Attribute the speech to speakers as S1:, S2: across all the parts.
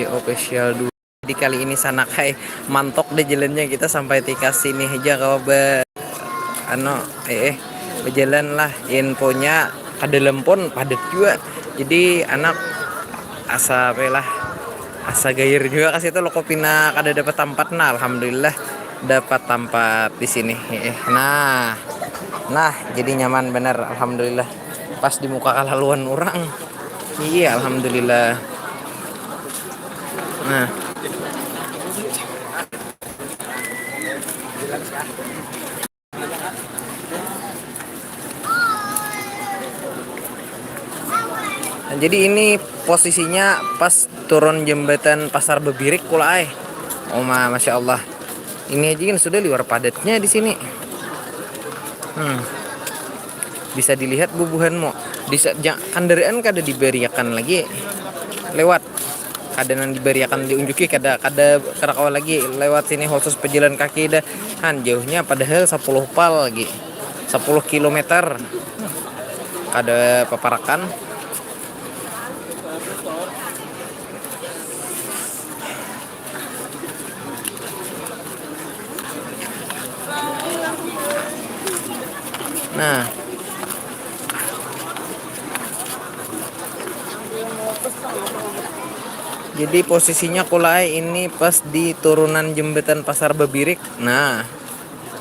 S1: official dulu. Di kali ini sana kai mantok deh jalannya, kita sampai tika sini aja kalau berjalan lah infonya kada lempon padat juga. Jadi anak asa pelah asa gair juga kasih itu lokopina kada dapat tempat. Nah alhamdulillah dapat tempat di sini. Nah jadi nyaman bener alhamdulillah, pas di muka kalaluan orang. Iya alhamdulillah. Nah jadi ini posisinya pas turun jembatan Pasar Bebirik kulai. Masya Allah. Ini aja kan sudah luar padatnya di sini. Bisa dilihat bubuhanmu. Kendaraan kada diberiakan lagi lewat. Kadenan diberiakan diunjuki kada karakau lagi lewat sini khusus pejalan kaki dah. Jauhnya padahal 10 pal lagi. 10 kilometer. Kada paparakan. Nah, jadi posisinya kulai ini pas di turunan jembatan Pasar Bebirik. Nah,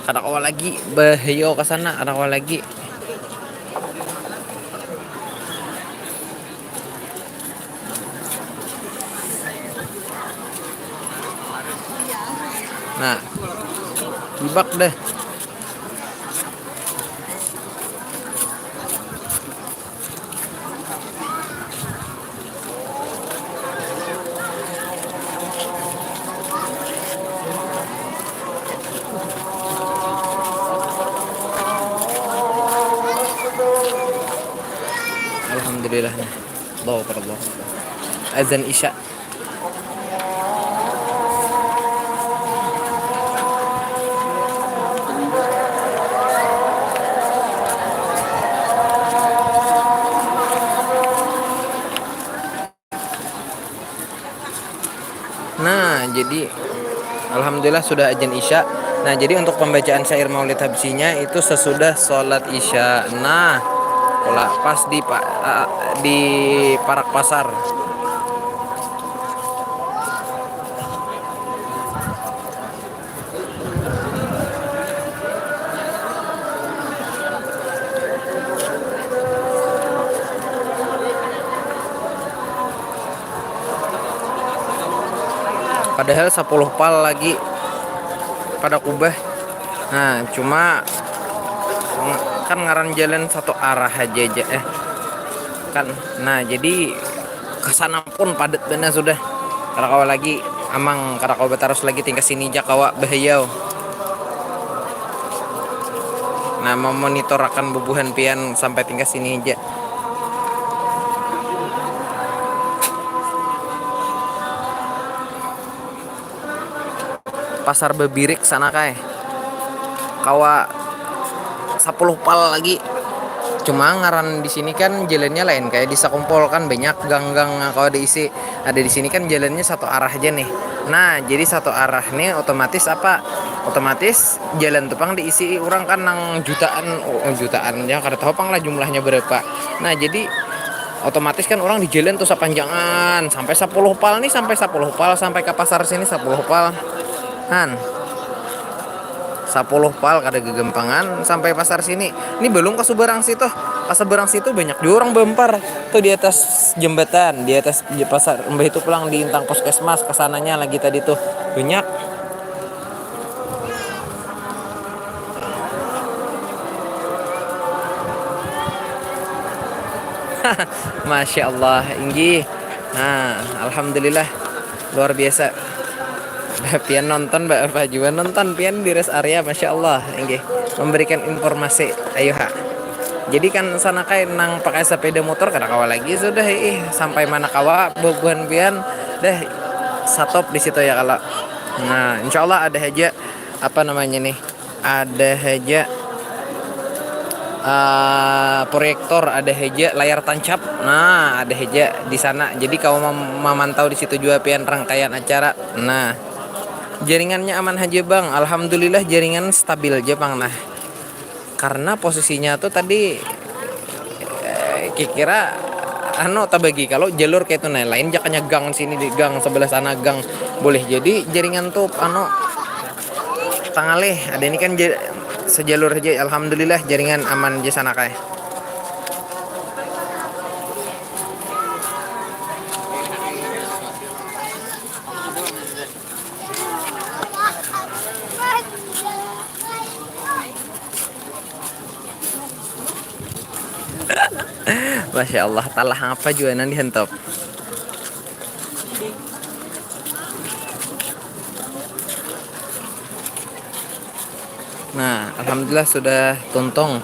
S1: ada awal lagi bahaya ke sana, ada awal lagi. Nah, dibak deh. Alhamdulillah. Allahu Akbar, Allahu Akbar. Azan Isya. Nah, jadi alhamdulillah sudah azan Isya. Nah, jadi untuk pembacaan syair Maulid Habsyinya itu sesudah sholat Isya. Nah, pas di Parak Pasar. Padahal 10 pal lagi pada kubah. Nah, cuma kan ngaran jalan satu arah aja kan. Nah, jadi kesana pun padat benar sudah. Karakawa lagi amang karakawa terus lagi tingkat sini jakawa bahaya. Nah, memonitor akan bubuhan pian sampai tingkat sini aja. Pasar Bebirik sana kae. Kawa 10 pal lagi. Cuma ngaran di sini kan jalannya lain kayak di Sakumpol kan banyak gang-gang kalau diisi. Ada di sini kan jalannya satu arah aja nih. Nah, jadi satu arah nih otomatis apa? Otomatis jalan tupang diisi orang kan nang jutaan ya kada tahu pang lah jumlahnya berapa. Nah, jadi otomatis kan orang di jalan tuh sepanjangan sampai 10 pal nih, sampai 10 pal sampai ke pasar sini 10 pal. 10 pal kada gegempangan sampai pasar sini. Ini belum ke Subarang situ. Ke Subarang situ banyak juga orang bempar. Tuh di atas jembatan, di atas pasar Mbah itu pulang di Intang Puskesmas kesananya lagi tadi tuh. Banyak. Masya Allah, inggi. Nah, alhamdulillah luar biasa. Pian nonton Mbak juga nonton pian di rest area, Masya Allah inggi. Memberikan informasi ayo jadi kan sana kayak nang pakai sepeda motor kada kawa lagi sudah sampai mana kawa bobuhan pian deh stop di situ ya kalau. Nah, insya Allah ada aja apa namanya nih, ada aja proyektor, ada heja layar tancap. Nah, ada heja di sana. Jadi kau memantau di situ juga pian rangkaian acara. Nah, jaringannya aman aja bang. Alhamdulillah jaringan stabil aja bang. Nah, karena posisinya tuh tadi kira tabagi kalau jalur kayak itu nah lain jakanya gang sini di gang sebelah sana gang boleh jadi jaringan tuh tangaleh ada ini kan sejalur aja alhamdulillah jaringan aman di sana kayak. Masya Allah talah apa juga nanti hentop. Nah alhamdulillah sudah tuntong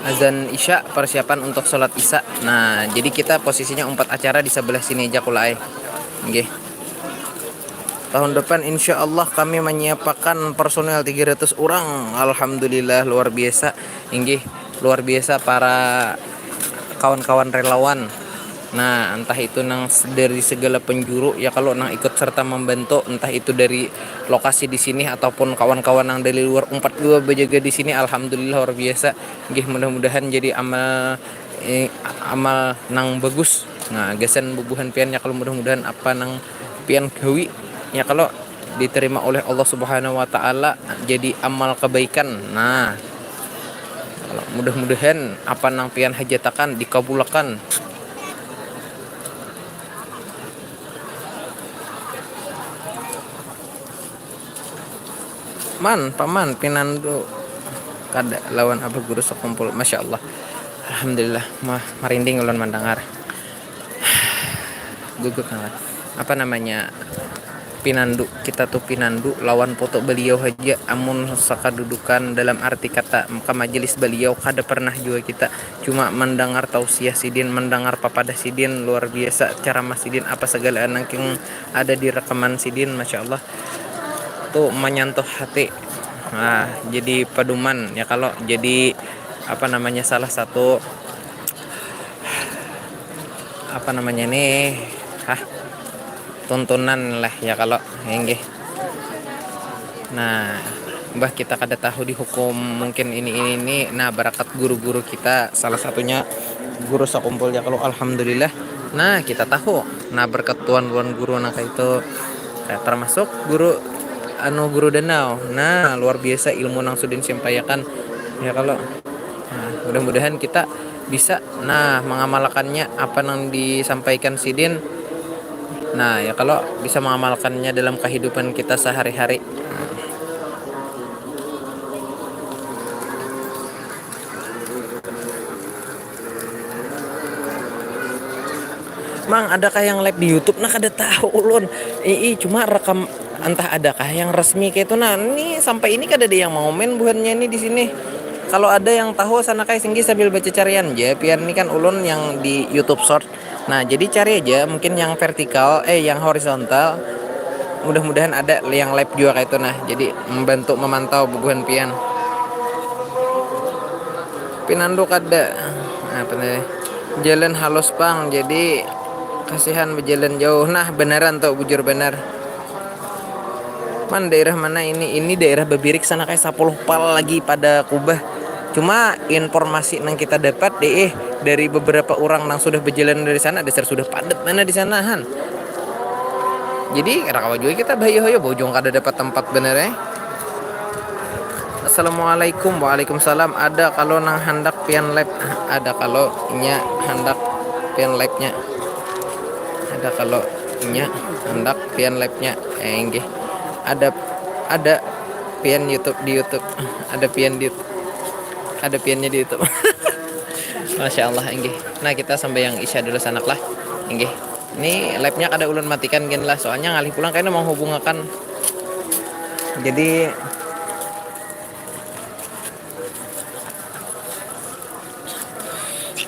S1: azan isya persiapan untuk sholat isya. Nah jadi kita posisinya 4 acara di sebelah sini aja kulai. Oke. Tahun depan insya Allah kami menyiapkan personel 300 orang. Alhamdulillah luar biasa. Inggih luar biasa para kawan-kawan relawan. Nah entah itu nang dari segala penjuru ya kalau nang ikut serta membantu entah itu dari lokasi di sini ataupun kawan-kawan yang dari luar 42 berjaga di sini alhamdulillah luar biasa. Nggih mudah-mudahan jadi amal nang bagus. Nah gasan bubuhan pian ya kalau mudah-mudahan apa nang pian gawi ya kalau diterima oleh Allah Subhanahu wa taala jadi amal kebaikan. Nah mudah-mudahan apa nang pian hajatakan dikabulkan. Paman pinandu kada lawan abah guru sekumpul masya Allah alhamdulillah marinding ulun mendengar gugup kan apa namanya pinandu kita tuh pinandu lawan foto beliau aja amun sakadudukan dalam arti kata ke majelis beliau kada pernah juga kita cuma mendengar tausiah sidin mendengar papadah sidin luar biasa ceramah sidin apa segala anak yang ada di rekaman sidin masya Allah tuh menyentuh hati. Nah jadi pedoman ya kalau jadi apa namanya salah satu apa namanya nih tuntunan lah ya kalau enggih. Nah mbah kita kada tahu dihukum mungkin ini nah berkat guru-guru kita salah satunya guru sakumpul ya kalau alhamdulillah nah kita tahu nah berkat tuan-tuan guru nak itu termasuk guru guru danau. Nah luar biasa ilmu nang sudah disampaikan ya kalau nah, mudah-mudahan kita bisa mengamalkannya apa yang disampaikan sidin. Nah ya kalau bisa mengamalkannya dalam kehidupan kita sehari-hari. Mang adakah yang live di YouTube? Nah kada tahu ulun. Cuma rekam entah adakah yang resmi kayak itu. Nah ini sampai ini kada ada yang mau main buhannya ini di sini. Kalau ada yang tahu sana kayak singgi sambil baca carian aja. Biar ini kan ulun yang di YouTube short. Nah jadi cari aja mungkin yang vertikal, yang horizontal. Mudah-mudahan ada yang live juga kayak itu nah. Jadi membantu memantau bubuhan pian. Pinandu kada. Nah bener. Jalan halus bang. Jadi kasihan berjalan jauh. Nah beneran tuh bujur bener. Daerah mana ini daerah Babirik sana kayak 10 pal lagi pada kubah. Cuma informasi yang kita dapat dari beberapa orang yang sudah berjalan dari sana dasar sudah padat mana di sana han. Jadi rakawa juga kita bayo bojong kada dapat tempat bener ya. Assalamualaikum. Waalaikumsalam. Ada kalau nang hendak pian live ada kalau nya hendak pian live nya ada kalau nya hendak pian live nya enggih ada pian YouTube di YouTube ada piannya di YouTube. Masya Allah enggih. Nah kita sampai yang isya dulu sanak lah enggih. Ini live nya kada ulun matikan gen lah soalnya ngalih pulang kayaknya mau hubungakan jadi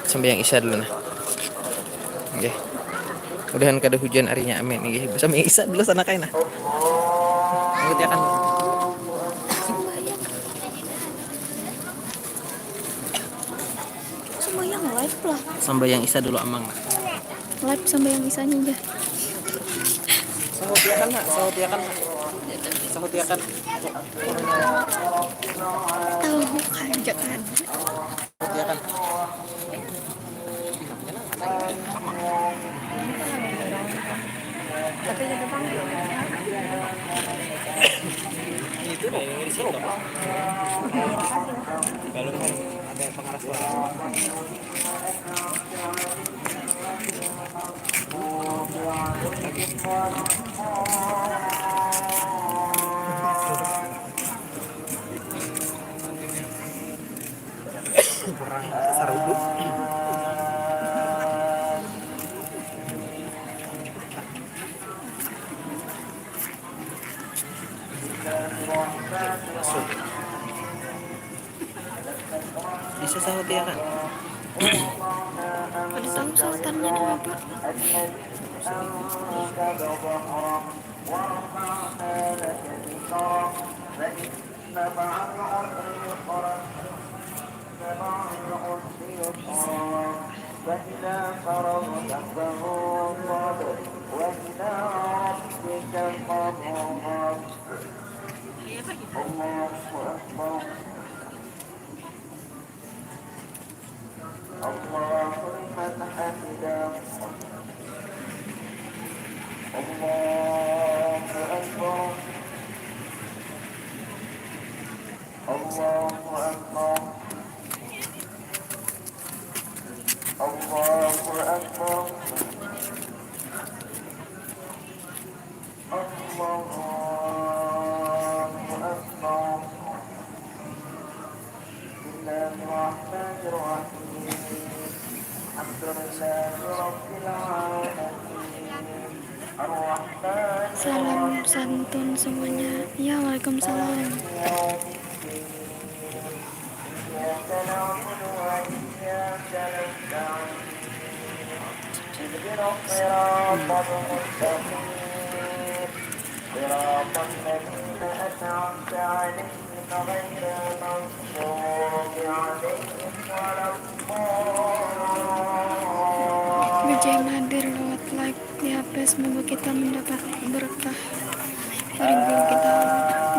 S1: sampai yang isya dulu nah enggih. Mudahan kada hujan harinya amin nggih. Sampai isya dulu sana kain nah. Ngerti akan
S2: live lah.
S1: Sambayang Isa dulu amang.
S2: Live Sambayang Isanya aja.
S1: Sahutiakan nak, sahutiakan. Sahutiakan.
S2: Tahu kanjak kan.
S1: Sahutiakan.
S2: Tapi di depan
S1: Itu deh, disuruh apa? Kalau ada pengarah suara. Kurang sarudu. Bisa sahutiakan.
S2: ada tahu sultannya nama apa?
S3: فإذا فرغت فانصب وإلى ربك فارغب الله أكبر الله لمن حمده الله أكبر الله أكبر الله أكبر الله أكبر بسم الله الرحمن الرحيم الحمد لله رب العالمين الرحمن
S2: Salam santun semuanya. Ya, waalaikumsalam.
S3: إياك نعبد وإياك نستعين اهدنا الصراط المستقيم صراط الذين أنعمت عليهم غير المغضوب عليهم ولا
S2: Berjaya hadir lewat live di HP. Semoga kita mendapat berkah dari guru kita.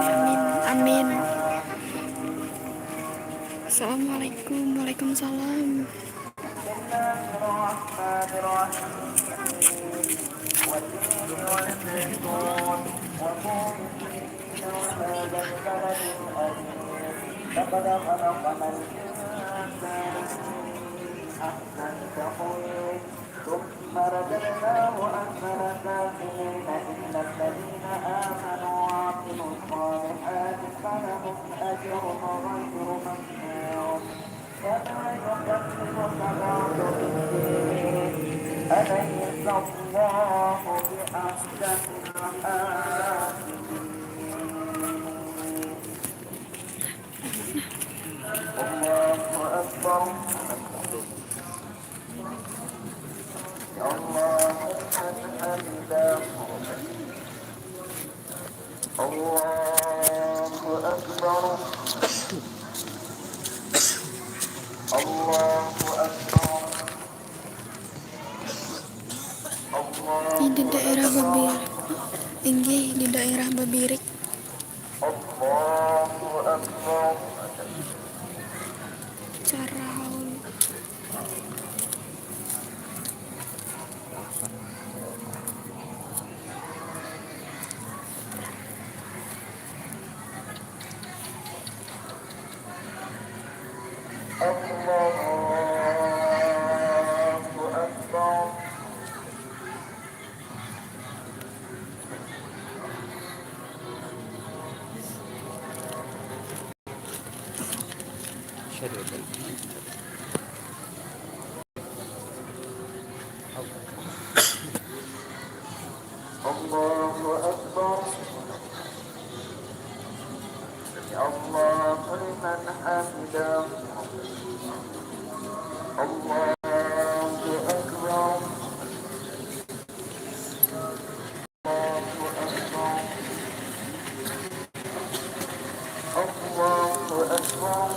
S2: Amin. Amin. Assalamualaikum. Waalaikumsalam.
S3: لقد خلقنا الإنسان أحسن تقويم ثم رددناه أسفل سافلين إلا الذين آمنوا وعملوا الصالحات فلهم أجر غير ممنون كما يكذبك بعد بالدين أليس الله بأحسن الحاكمين الله أكبر الله حمده الله أكبر الله أكبر
S2: Ini di daerah Babirik. Tinggi di daerah Babirik.
S3: الله أكبر
S2: Cara haul.
S3: الله أكبر الله أكبر الله لمن حمده الله أكبر الله أكبر الله أكبر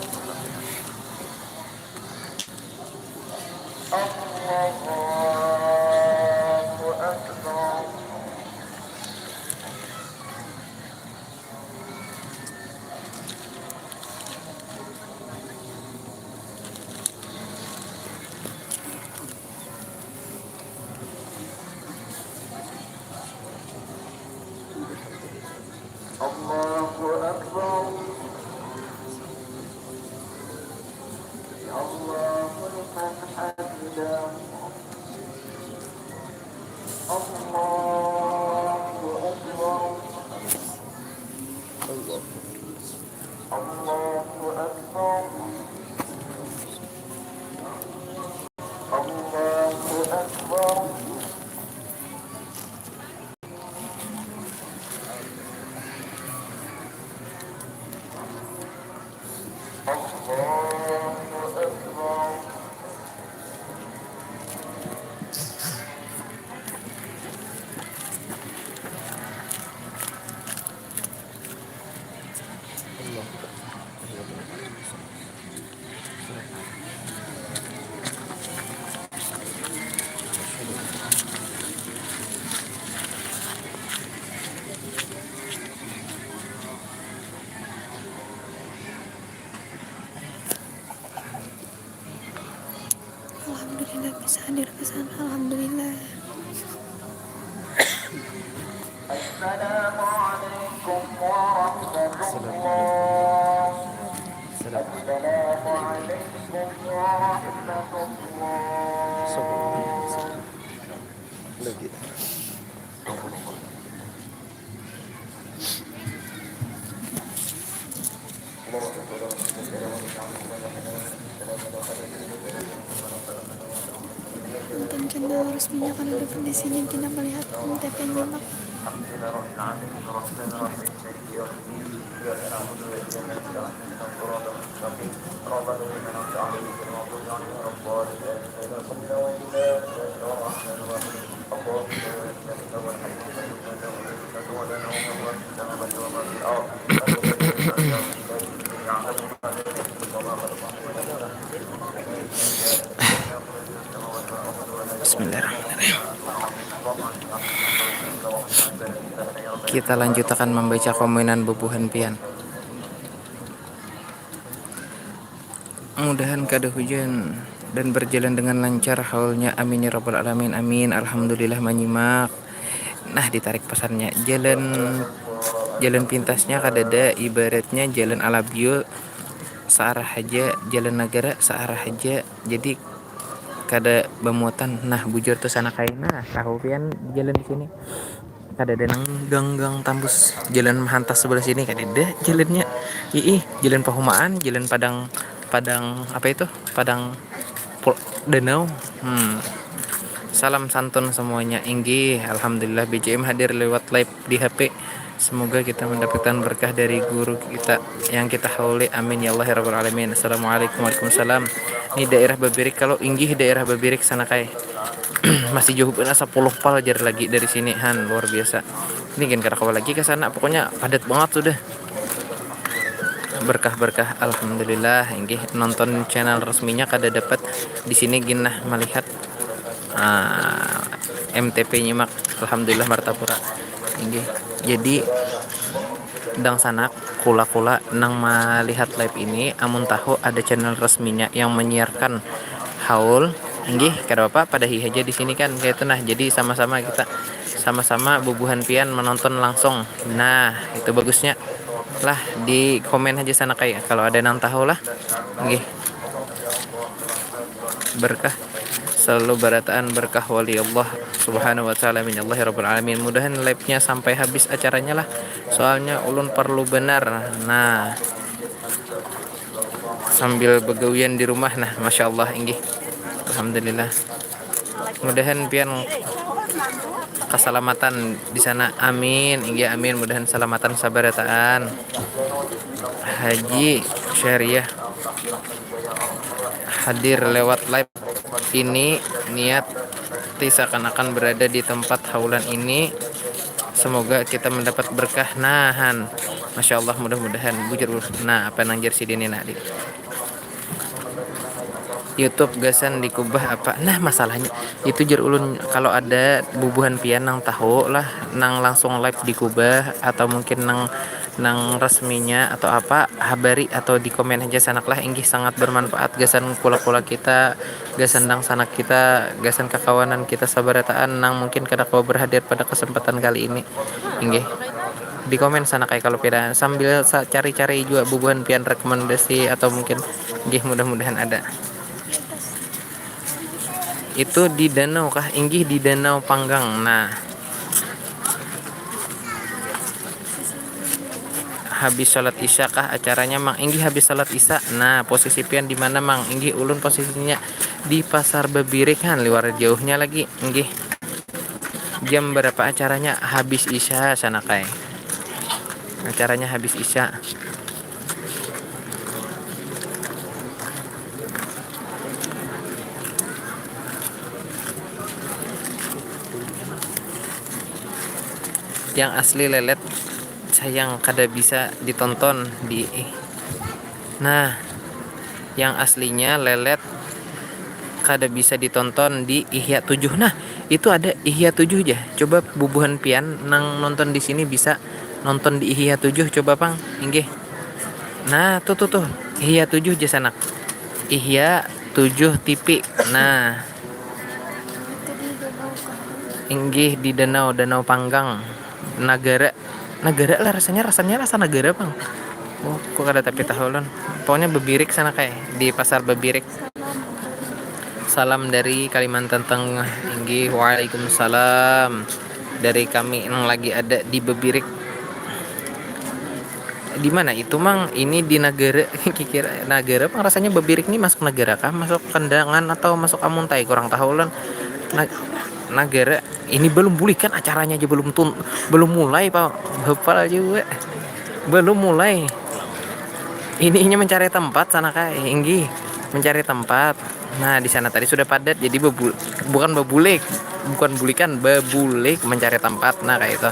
S2: bisa hadir ke sana. Alhamdulillah.
S3: Assalamualaikum warahmatullah. Assalamualaikum warahmatullah.
S2: Nonton channel resminya karena dapat di sini tidak melihat MTP nyimak.
S1: Bismillahirrahmanirrahim. Kita lanjutkan membaca komenan bubuhan pian. Mudahan kada hujan dan berjalan dengan lancar haulnya, amin ya rabbal alamin, amin. Alhamdulillah menyimak. Nah, ditarik pesannya, jalan pintasnya kadada ibaratnya jalan Alabio searah aja, jalan negara searah aja, jadi kada bemuatan. Nah, bujur tuh sana kaina tahu pian jalan di sini kada ada nang gang-gang tambus jalan menghantas sebelah sini, kada ada jalannya. Jalan Pahumaan, jalan Padang Padang apa itu? Padang Danau. Salam santun semuanya. Inggih, alhamdulillah BJM hadir lewat live di HP. Semoga kita mendapatkan berkah dari guru kita yang kita hauli. Amin ya Allah ya rabbal alamin. Assalamualaikum warahmatullahi wabarakatuh. Ini daerah Babirik. Kalau Inggih daerah Babirik sana kai. Masih jauh benar 10 pal jar lagi dari sini, Han, luar biasa. Ini kan kada kawal lagi ke sana, pokoknya padat banget sudah. Berkah-berkah alhamdulillah. Inggih nonton channel resminya kada dapat di sini ginah melihat MTP nyimak alhamdulillah Martapura. Inggih. Jadi dang sanak kula-kula nang melihat live ini amun tahu ada channel resminya yang menyiarkan haul. Inggih, kada apa pada hi aja di sini kan kayak itu. Nah, jadi sama-sama kita sama-sama bubuhan pian menonton langsung. Nah, itu bagusnya lah, di komen aja sana kayak kalau ada nang tahu lah. Inggih. Berkah selalu barataan berkah wali Allah subhanahu wa ta'ala min Allah rabbil alamin. Mudahan live-nya sampai habis acaranya lah, soalnya ulun perlu benar. Nah, sambil begawian di rumah. Nah, masya Allah. Inggih, alhamdulillah. Mudahan pian keselamatan di sana, amin. Inggih, amin. Mudahan selamatan sabarataan. Haji Syariah hadir lewat live ini, niat seakan-akan berada di tempat haulan ini. Semoga kita mendapat berkah. Nahan, masya Allah, mudah-mudahan bujur. Nah, apa nang jersey dini nak di YouTube gasan dikubah apa? Nah, masalahnya itu jar ulun kalau ada bubuhan pian nang tahu lah nang langsung live dikubah, atau mungkin nang resminya atau apa, habari atau di komen aja sanak lah. Inggih sangat bermanfaat gasan kula-kula kita, gasan dang sanak kita, gasan kekawanan kita sabarataan nang mungkin kada kau berhadir pada kesempatan kali ini. Inggih, di komen sana kayak kalau beda sambil cari-cari juga bubuhan pian rekomendasi atau mungkin inggih mudah-mudahan ada. Itu di danau kah? Inggih di Danau Panggang. Nah, habis salat isya kah acaranya, Mang? Inggih habis salat isya. Nah, posisi pian di mana, Mang? Inggih ulun posisinya di Pasar Babirik kan, luar jauhnya lagi. Inggih. Jam berapa acaranya? Habis isya sana kai. Acaranya habis isya. Yang asli lelet sayang kada bisa ditonton di. Nah, yang aslinya lelet kada bisa ditonton di Ihya 7. Nah, itu ada Ihya 7 aja. Coba bubuhan pian nang nonton di sini bisa nonton di Ihya 7 coba, Pang. Inggih. Nah, tuh Ihya 7 aja sanak. Ihya 7 TV. Nah, inggih di Danau Panggang Nagara. Nagara lah rasanya rasa Nagara Bang. Oh kok ada tapi tahu lon, pokoknya Bebirik sana kayak di pasar Bebirik. Salam dari Kalimantan Tengah. Inggih waalaikumsalam dari kami yang lagi ada di Bebirik. Di mana itu mang? Ini di Nagara. Kira Nagara Bang, rasanya Bebirik nih masuk Nagara kah, masuk Kendangan atau masuk Amuntai kurang tahu lon. Nagara ini belum pulih kan acaranya aja belum mulai Pak. Hafal juga belum mulai. Ininya mencari tempat sana kayak Inggih mencari tempat. Nah di sana tadi sudah padat jadi bukan bebulik, bukan bulikan bebulik mencari tempat. Nah kayak itu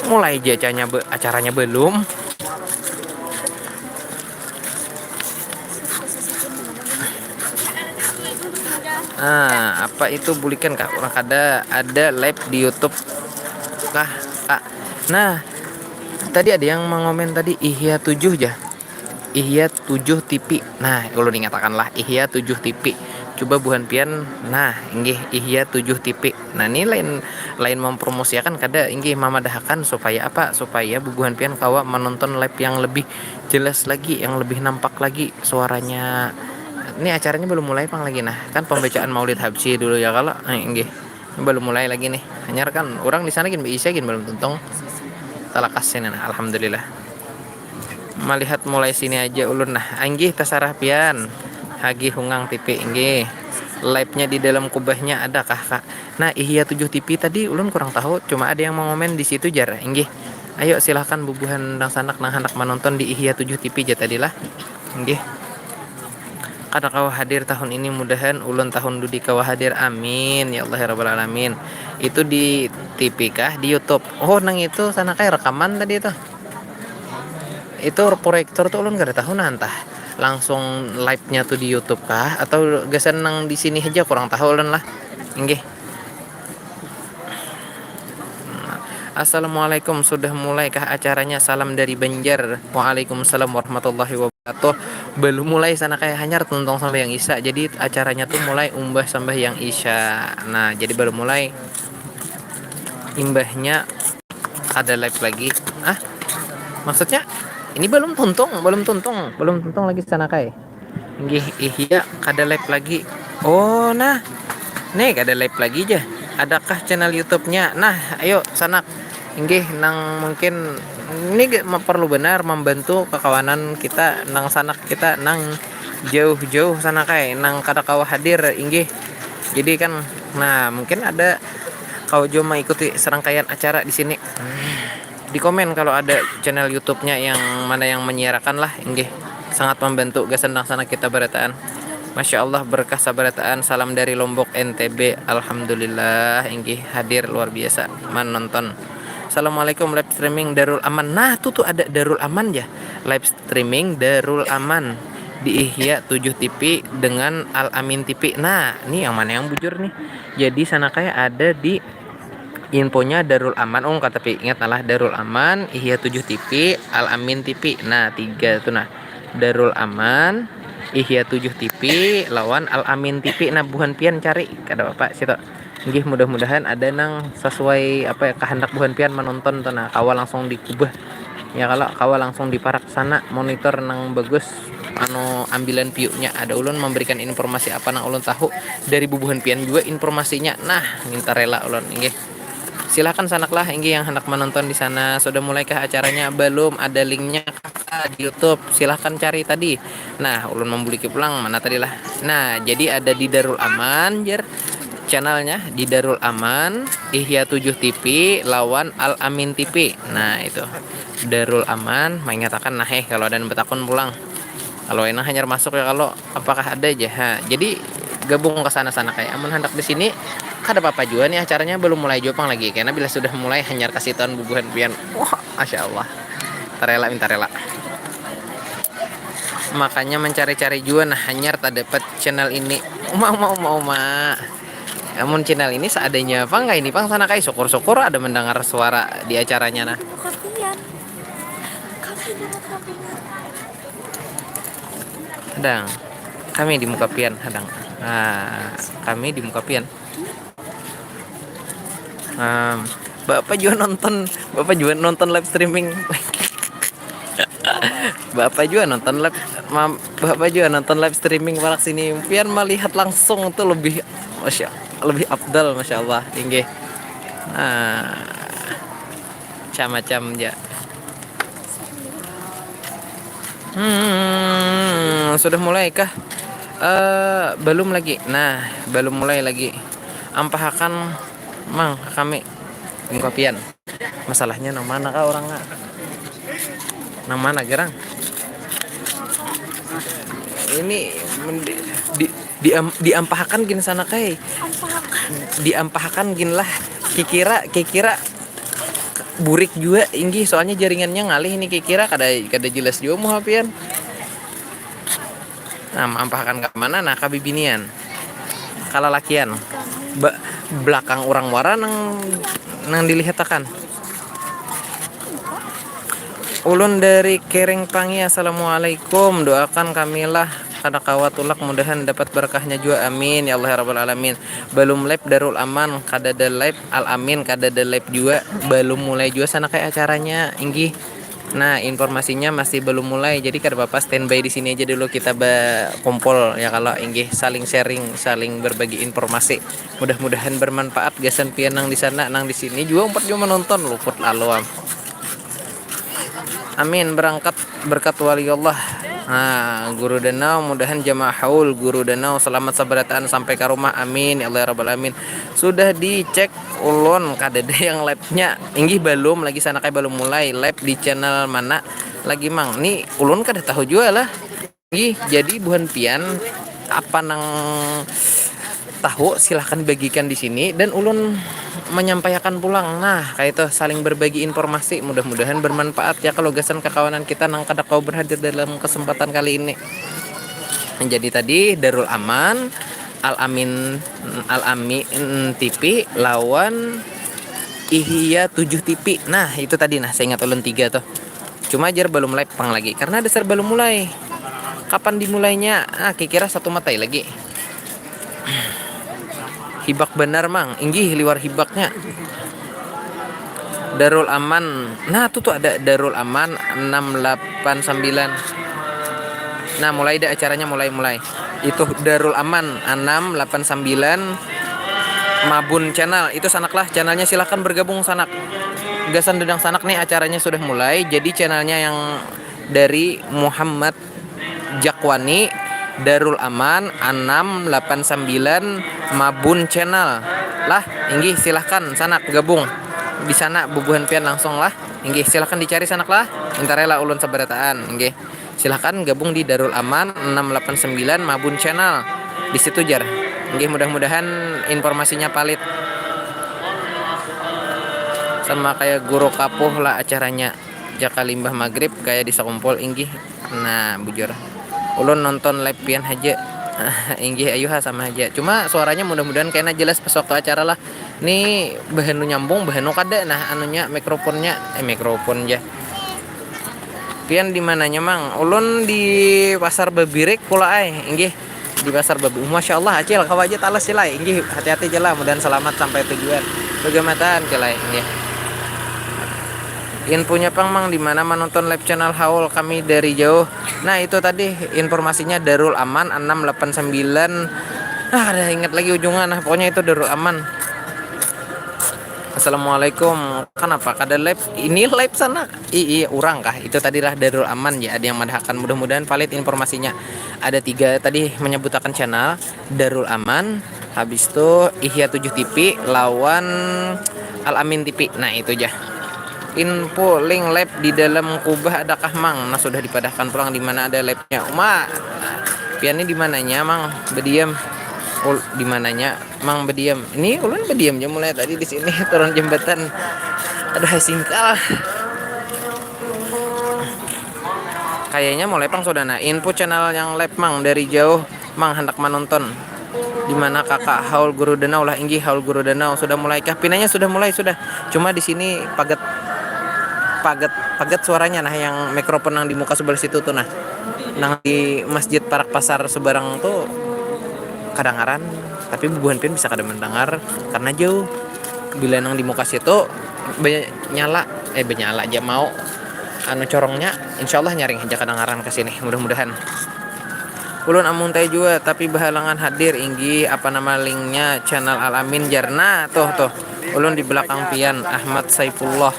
S1: mulai jacanya acaranya belum. Nah apa itu bulikan kak orang ada live di YouTube kah kak. Nah tadi ada yang mengomen tadi Ihya 7 ya, Ihya 7 TV. Nah kalau dikatakanlah Ihya 7 TV coba buhan pian. Nah inggih Ihya 7 TV. Nah ini lain mempromosikan kada inggih mamadahakan supaya apa, supaya bubuhan pian kawa menonton live yang lebih jelas lagi, yang lebih nampak lagi suaranya. Ini acaranya belum mulai Pang lagi. Nah kan pembacaan Maulid Habsyi dulu ya kalau inggih ini belum mulai lagi nih. Hanya kan orang di sana gin bisa gin belum tuntong talakasin. Nah alhamdulillah melihat mulai sini aja ulun. Nah anggih tasarah pian Hagi Hungang TV inggih live-nya di dalam kubahnya ada kak. Nah Ihya 7 TV tadi ulun kurang tahu, cuma ada yang mau ngomen di situ jar inggih. Ayo silahkan bubuhan nang sanak nang hendak menonton di Ihya 7 TV aja tadilah inggih. Kada kau hadir tahun ini mudahan ulun tahun dudi kau hadir amin ya Allah ya rabbal alamin. Itu di TV kah di YouTube? Oh nang itu sana kayak rekaman tadi itu proyektor tuh ulun gak ada tahu nantah langsung live-nya tuh di YouTube kah atau gasan nang di sini aja kurang tahu ulun lah inggih. Assalamualaikum, sudah mulaikah acaranya? Salam dari Banjar. Waalaikumsalam warahmatullahi wabarakatuh. Belum mulai sana kayak hanyar tuntong sampai yang isya. Jadi acaranya tuh mulai umbah sampai yang isya. Nah jadi baru mulai imbahnya ada live lagi. Maksudnya ini belum tuntung lagi sana kayak. Nggih iya kada live lagi. Oh nah nih kada live lagi aja. Adakah channel YouTube-nya? Nah ayo sana inggih nang mungkin ini perlu benar membantu kekawanan kita nang sanak kita nang jauh-jauh sana kayak nang kada kawa hadir inggih. Jadi kan nah mungkin ada kau cuma ikuti serangkaian acara di sini. Di komen kalau ada channel YouTube-nya yang mana yang menyiarkan lah inggih. Sangat membantu gasan nang sana kita berataan. Masya Allah berkah sabarataan. Salam dari Lombok NTB. Alhamdulillah inggih hadir luar biasa menonton. Assalamualaikum, live streaming Darul Aman. Nah tuh ada Darul Aman ya, live streaming Darul Aman di Ihya 7 TV dengan Al Amin TV. Nah ini yang mana yang bujur nih? Jadi sana kayak ada di infonya Darul Aman. Oh kata tapi ingat lah Darul Aman, Ihya 7 TV, Al Amin TV. Nah 3 tuh nah Darul Aman, Ihya 7 TV lawan Al Amin TV. Nah buhan pian cari kada apa situ. Nggih mudah-mudahan ada nang sesuai apa ya kehendak buhan pian menonton tuh. Nah kawa langsung dikubah. Ya kalau kawa langsung diparak sana monitor nang bagus anu ambilan view-nya. Ada ulun memberikan informasi apa nang ulun tahu dari bubuhan pian juga informasinya. Nah minta rela ulun nggih. Silakan sanaklah inggih yang hendak menonton di sana. Sudah mulaikah acaranya? Belum, ada linknya di YouTube. Silahkan cari tadi. Nah, ulun membuliki pulang mana tadi lah. Nah, jadi ada di Darul Aman, channelnya di Darul Aman, Ihya 7 TV lawan Al Amin TV. Nah, itu. Darul Aman mengatakan nah kalau ada betakun pulang. Kalau enak hanya masuk ya kalau apakah ada aja. Jadi gabung ke sana-sana kayak aman hendak di sini. Kada apa-apa juga nih acaranya belum mulai jopang lagi karena bila sudah mulai hanya kasih tahun bubuhan pian. Wah, Masya Allah. Tarela minta rela. Makanya mencari-cari juga nah hanyar tak dapat channel ini. Mau namun channel ini seadanya apa enggak ini Pang sana kayak syukur-syukur ada mendengar suara di acaranya nah. Hadang. Kami di muka pian hadang. Nah, kami di muka pian. Um, Bapak juga nonton live streaming. Bapak juga nonton live streaming Walak sini. Pian melihat langsung tuh lebih afdal, masya Allah. Inggih. Ah, macam-macam ya. Sudah mulai kah? Belum lagi. Nah, belum mulai lagi. Ampahakan mang kami muka pian. Masalahnya nang mana kah orang nggak? Nang mana gerang? Ini diampahakan gin sana kai. Diampahakan gin lah. Kikira burik juga inggi soalnya jaringannya ngalih ini kikira kada jelas juga mau hapian. Nah, ampahakan ke mana nah kabibinian. Kalalakian. Belakang orang wara nang dilihatakan. Ulun dari Kereng Pangi, assalamualaikum. Doakan kamilah kada kawatulak mudahan dapat berkahnya juga, amin ya Allah ya rabbal alamin. Belum live Darul Aman kada ada live, Al Amin kada ada live juga, belum mulai juga sana kayak acaranya inggih. Nah, informasinya masih belum mulai, jadi kada apa-apa standby di sini aja dulu, kita kumpul ya kalau inggih, saling sharing, saling berbagi informasi. Mudah-mudahan bermanfaat gasan pian nang di sana nang di sini juga umpat juga menonton luput lalu. Amin, berkat wali Allah. Nah, Guru Danau mudahan jamaah haul Guru Danau selamat sabarataan sampai ke rumah, amin ya Allah ya rabbal alamin. Sudah dicek ulun kada ada yang live-nya inggih, belum lagi sana kayak belum mulai live di channel mana lagi mang nih ulun kada tahu juga lah inggih. Jadi buhan pian apa nang tahu silahkan bagikan di sini dan ulun menyampaikan pulang. Nah, kayak itu saling berbagi informasi, mudah-mudahan bermanfaat ya kalau gasan kekawanan kita nang kada kau berhadir dalam kesempatan kali ini. Jadi tadi Darul Aman, Al Amin TV lawan Ihya 7 TV. Nah, itu tadi saya ingat ulun 3 tuh. Cuma jar belum live pang lagi karena dasar belum mulai. Kapan dimulainya? Kira-kira 1 matai lagi. Hibak benar mang, inggih liwar hibaknya. Darul Aman. Nah, tuh ada Darul Aman 689. Nah, mulai dah acaranya mulai. Itu Darul Aman 689 Mabun Channel. Itu sanaklah channelnya, silahkan bergabung sanak. Gasan dedang sanak nih acaranya sudah mulai. Jadi channelnya yang dari Muhammad Jakwani Darul Aman 689 Mabun Channel lah inggih, silahkan sanak gabung di sana bubuhan pian langsung lah inggih, silahkan dicari sanak lah intarela ulun sabarataan inggih, silahkan gabung di Darul Aman 689 Mabun Channel di situ jar inggih. Mudah-mudahan informasinya palit sama kayak Guru Kapuh lah acaranya jaka limbah maghrib kayak di sakumpul inggih. Nah, bujur ulun nonton live pian aja inggih ayuha sama aja, cuma suaranya mudah-mudahan kayaknya jelas pas waktu acara lah. Nih bahanu nyambung bahanu kada nah anunya mikrofon ya pian di mananya mang ulun di pasar Babirek pula inggih, di pasar Babi. Masya Allah acil kau aja talas silai inggih, hati-hati jalan mudahan selamat sampai tujuan bagaimana cilai inggih. Infonya pang mang di mana menonton live channel haul kami dari jauh. Nah, itu tadi informasinya Darul Aman 689. Ada ingat lagi ujungnya. Nah, pokoknya itu Darul Aman. Assalamualaikum. Kenapa kada live? Ini live sana. Iya, orang kah? Itu tadilah Darul Aman ya, ada yang madahkan. Mudah-mudahan valid informasinya. Ada 3 tadi menyebutkan channel Darul Aman, habis itu Ihya 7 TV lawan Al Amin TV. Nah, itu aja. Info link live di dalam kubah adakah mang? Nah, sudah dipadahkan pulang di mana ada live-nya. Pian ini di mananya mang? Berdiam. Di mananya mang berdiam? Ini ulun berdiam aja mulai tadi di sini turun jembatan. Ada singkal. Kayaknya mulai pang sudah. Nah, info channel yang live mang dari jauh mang hendak menonton. Di mana kakak haul Guru Danau lah inggih, haul Guru Danau sudah mulai kah? Pinanya sudah mulai sudah. Cuma di sini pagat suaranya nah yang mikrofon yang di muka sebelah situ tuh nah nang di Masjid Parak Pasar Sebarang tuh kadangaran, tapi bubuhan pian bisa kada mendengar karena jauh bila nang di muka situ nyala benyala aja mau anu corongnya insyaallah nyaring aja kadengaran ke sini mudah-mudahan. Ulun amun teh juga tapi bahalangan hadir inggi apa nama linknya channel Al-Amin Jarna tuh ulun di belakang pian Ahmad Saifullah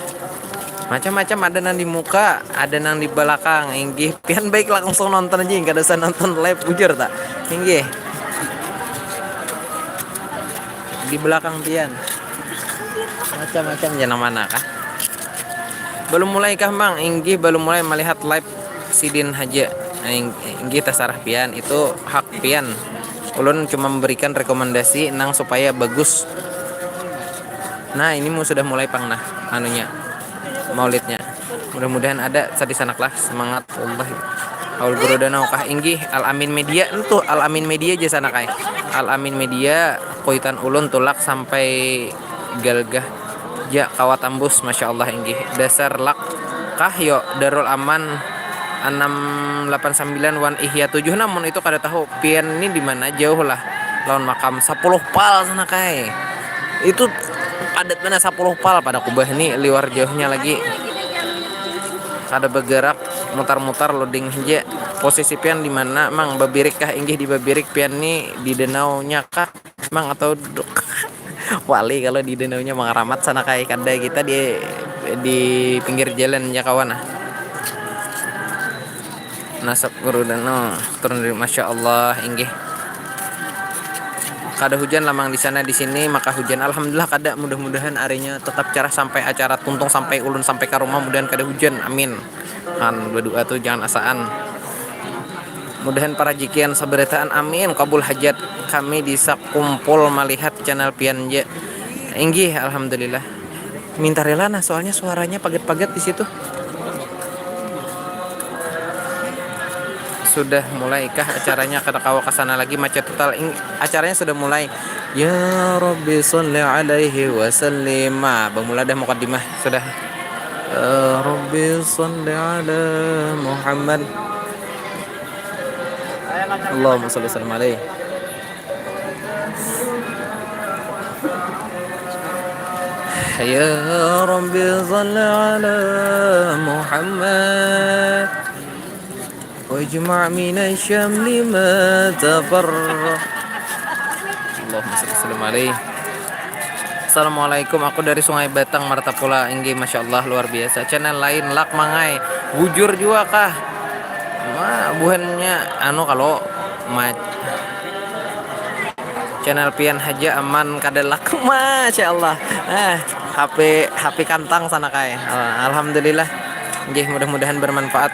S1: macam-macam ada nang di muka ada nang di belakang inggi pian baik langsung nonton aja kada usah nonton live bujur tak inggi di belakang pian macam-macam jangan mana kah belum mulai kah mang inggi belum mulai melihat live Sidin Haja inggi tasarah pian itu hak pian ulun cuma memberikan rekomendasi nang supaya bagus. Nah ini mau sudah mulai pang nah anunya maulidnya mudah-mudahan ada di sanaklah semangat Allah aul burodana kah inggi Al-Amin Media itu Al-Amin Media aja sana kai Al-Amin Media kuitan ulun tulak sampai galgah ja kawat ambus masya Allah inggi dasar lak kah yo Darul Aman 689 Wan Ihya 7 namun itu kada tahu pian ini di mana jauh lah lawan makam 10 pal sana kai itu padat mana 10 pal pada kubah ini liwar jauhnya lagi kada bergerak mutar-mutar loading aja posisi pian di mana mang babirik kah inggih di babirik pian ini di danau nya kah mang atau wali kalau di danau nya mang ramat sana kai kada kita di pinggir jalan ya kawan nasab guru danau turun dari masya Allah inggih kada hujan lamang di sana di sini maka hujan alhamdulillah kada mudah-mudahan arinya tetap cerah sampai acara tuntung sampai ulun sampai ke rumah mudahan kada hujan amin kan berdoa tuh jangan asaan mudahan para jikian sabarataan amin kabul hajat kami bisa kumpul melihat channel pianja inggih alhamdulillah minta rela nah soalnya suaranya paget-paget di situ. Sudah mulai kah acaranya kada kawa kesana lagi macet total acaranya sudah mulai ya Rabbi sholli alaihi wasallim bamula dah muqaddimah sudah ya Rabbi sholli ala Muhammad Allahumma sholli sallim alaihi ya Rabbi sholli ala Muhammad wajma' minal syamli ma tafarraq Allahumma shalli sallim alaihi. Assalamualaikum aku dari Sungai Batang Martapura inggih masya Allah luar biasa channel lain lak mangai bujur juga kah buhannya anu kalau channel pian haja aman kada lak masya Allah HP kantang sana kai alhamdulillah inggih mudah-mudahan bermanfaat.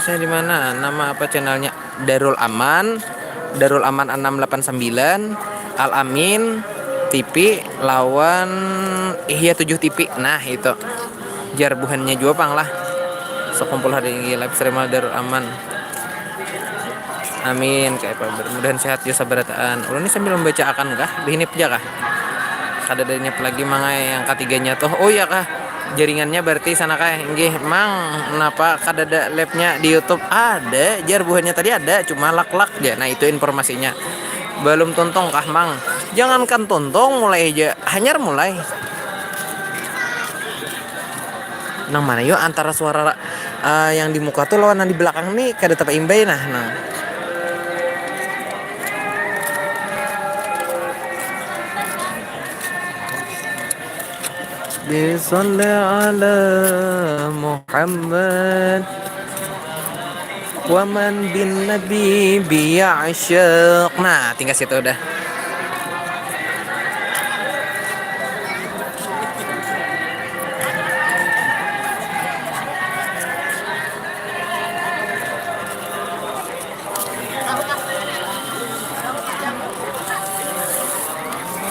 S1: Saya di mana? Nama apa channelnya? Darul Aman 689 Al-Amin TV lawan Ihya 7 TV. Nah, itu. Jar buhannya juga pang lah. Sekumpul hari ini live stream Darul Aman. Amin. Kayak apa? Mudah-mudahan sehat ya sabarataan. Ulun ini sambil membaca akan kah? Dihinip aja kah? Kada darinya lagi mangai yang ketiganya tuh. Oh iya kah? Jaringannya berarti sana kayak nggih mang kenapa kada ada live-nya di YouTube ada jar buahnya tadi ada cuma lak-lak ya nah itu informasinya belum tontong kah mang jangankan tontong mulai aja hanyar mulai nang mana yuk antara suara yang di muka tuh lawan yang di belakang nih kada tepa imbay nah Bisalli ala Muhammad wa man bin nabi bi'asyaq. Nah, tinggal situ udah.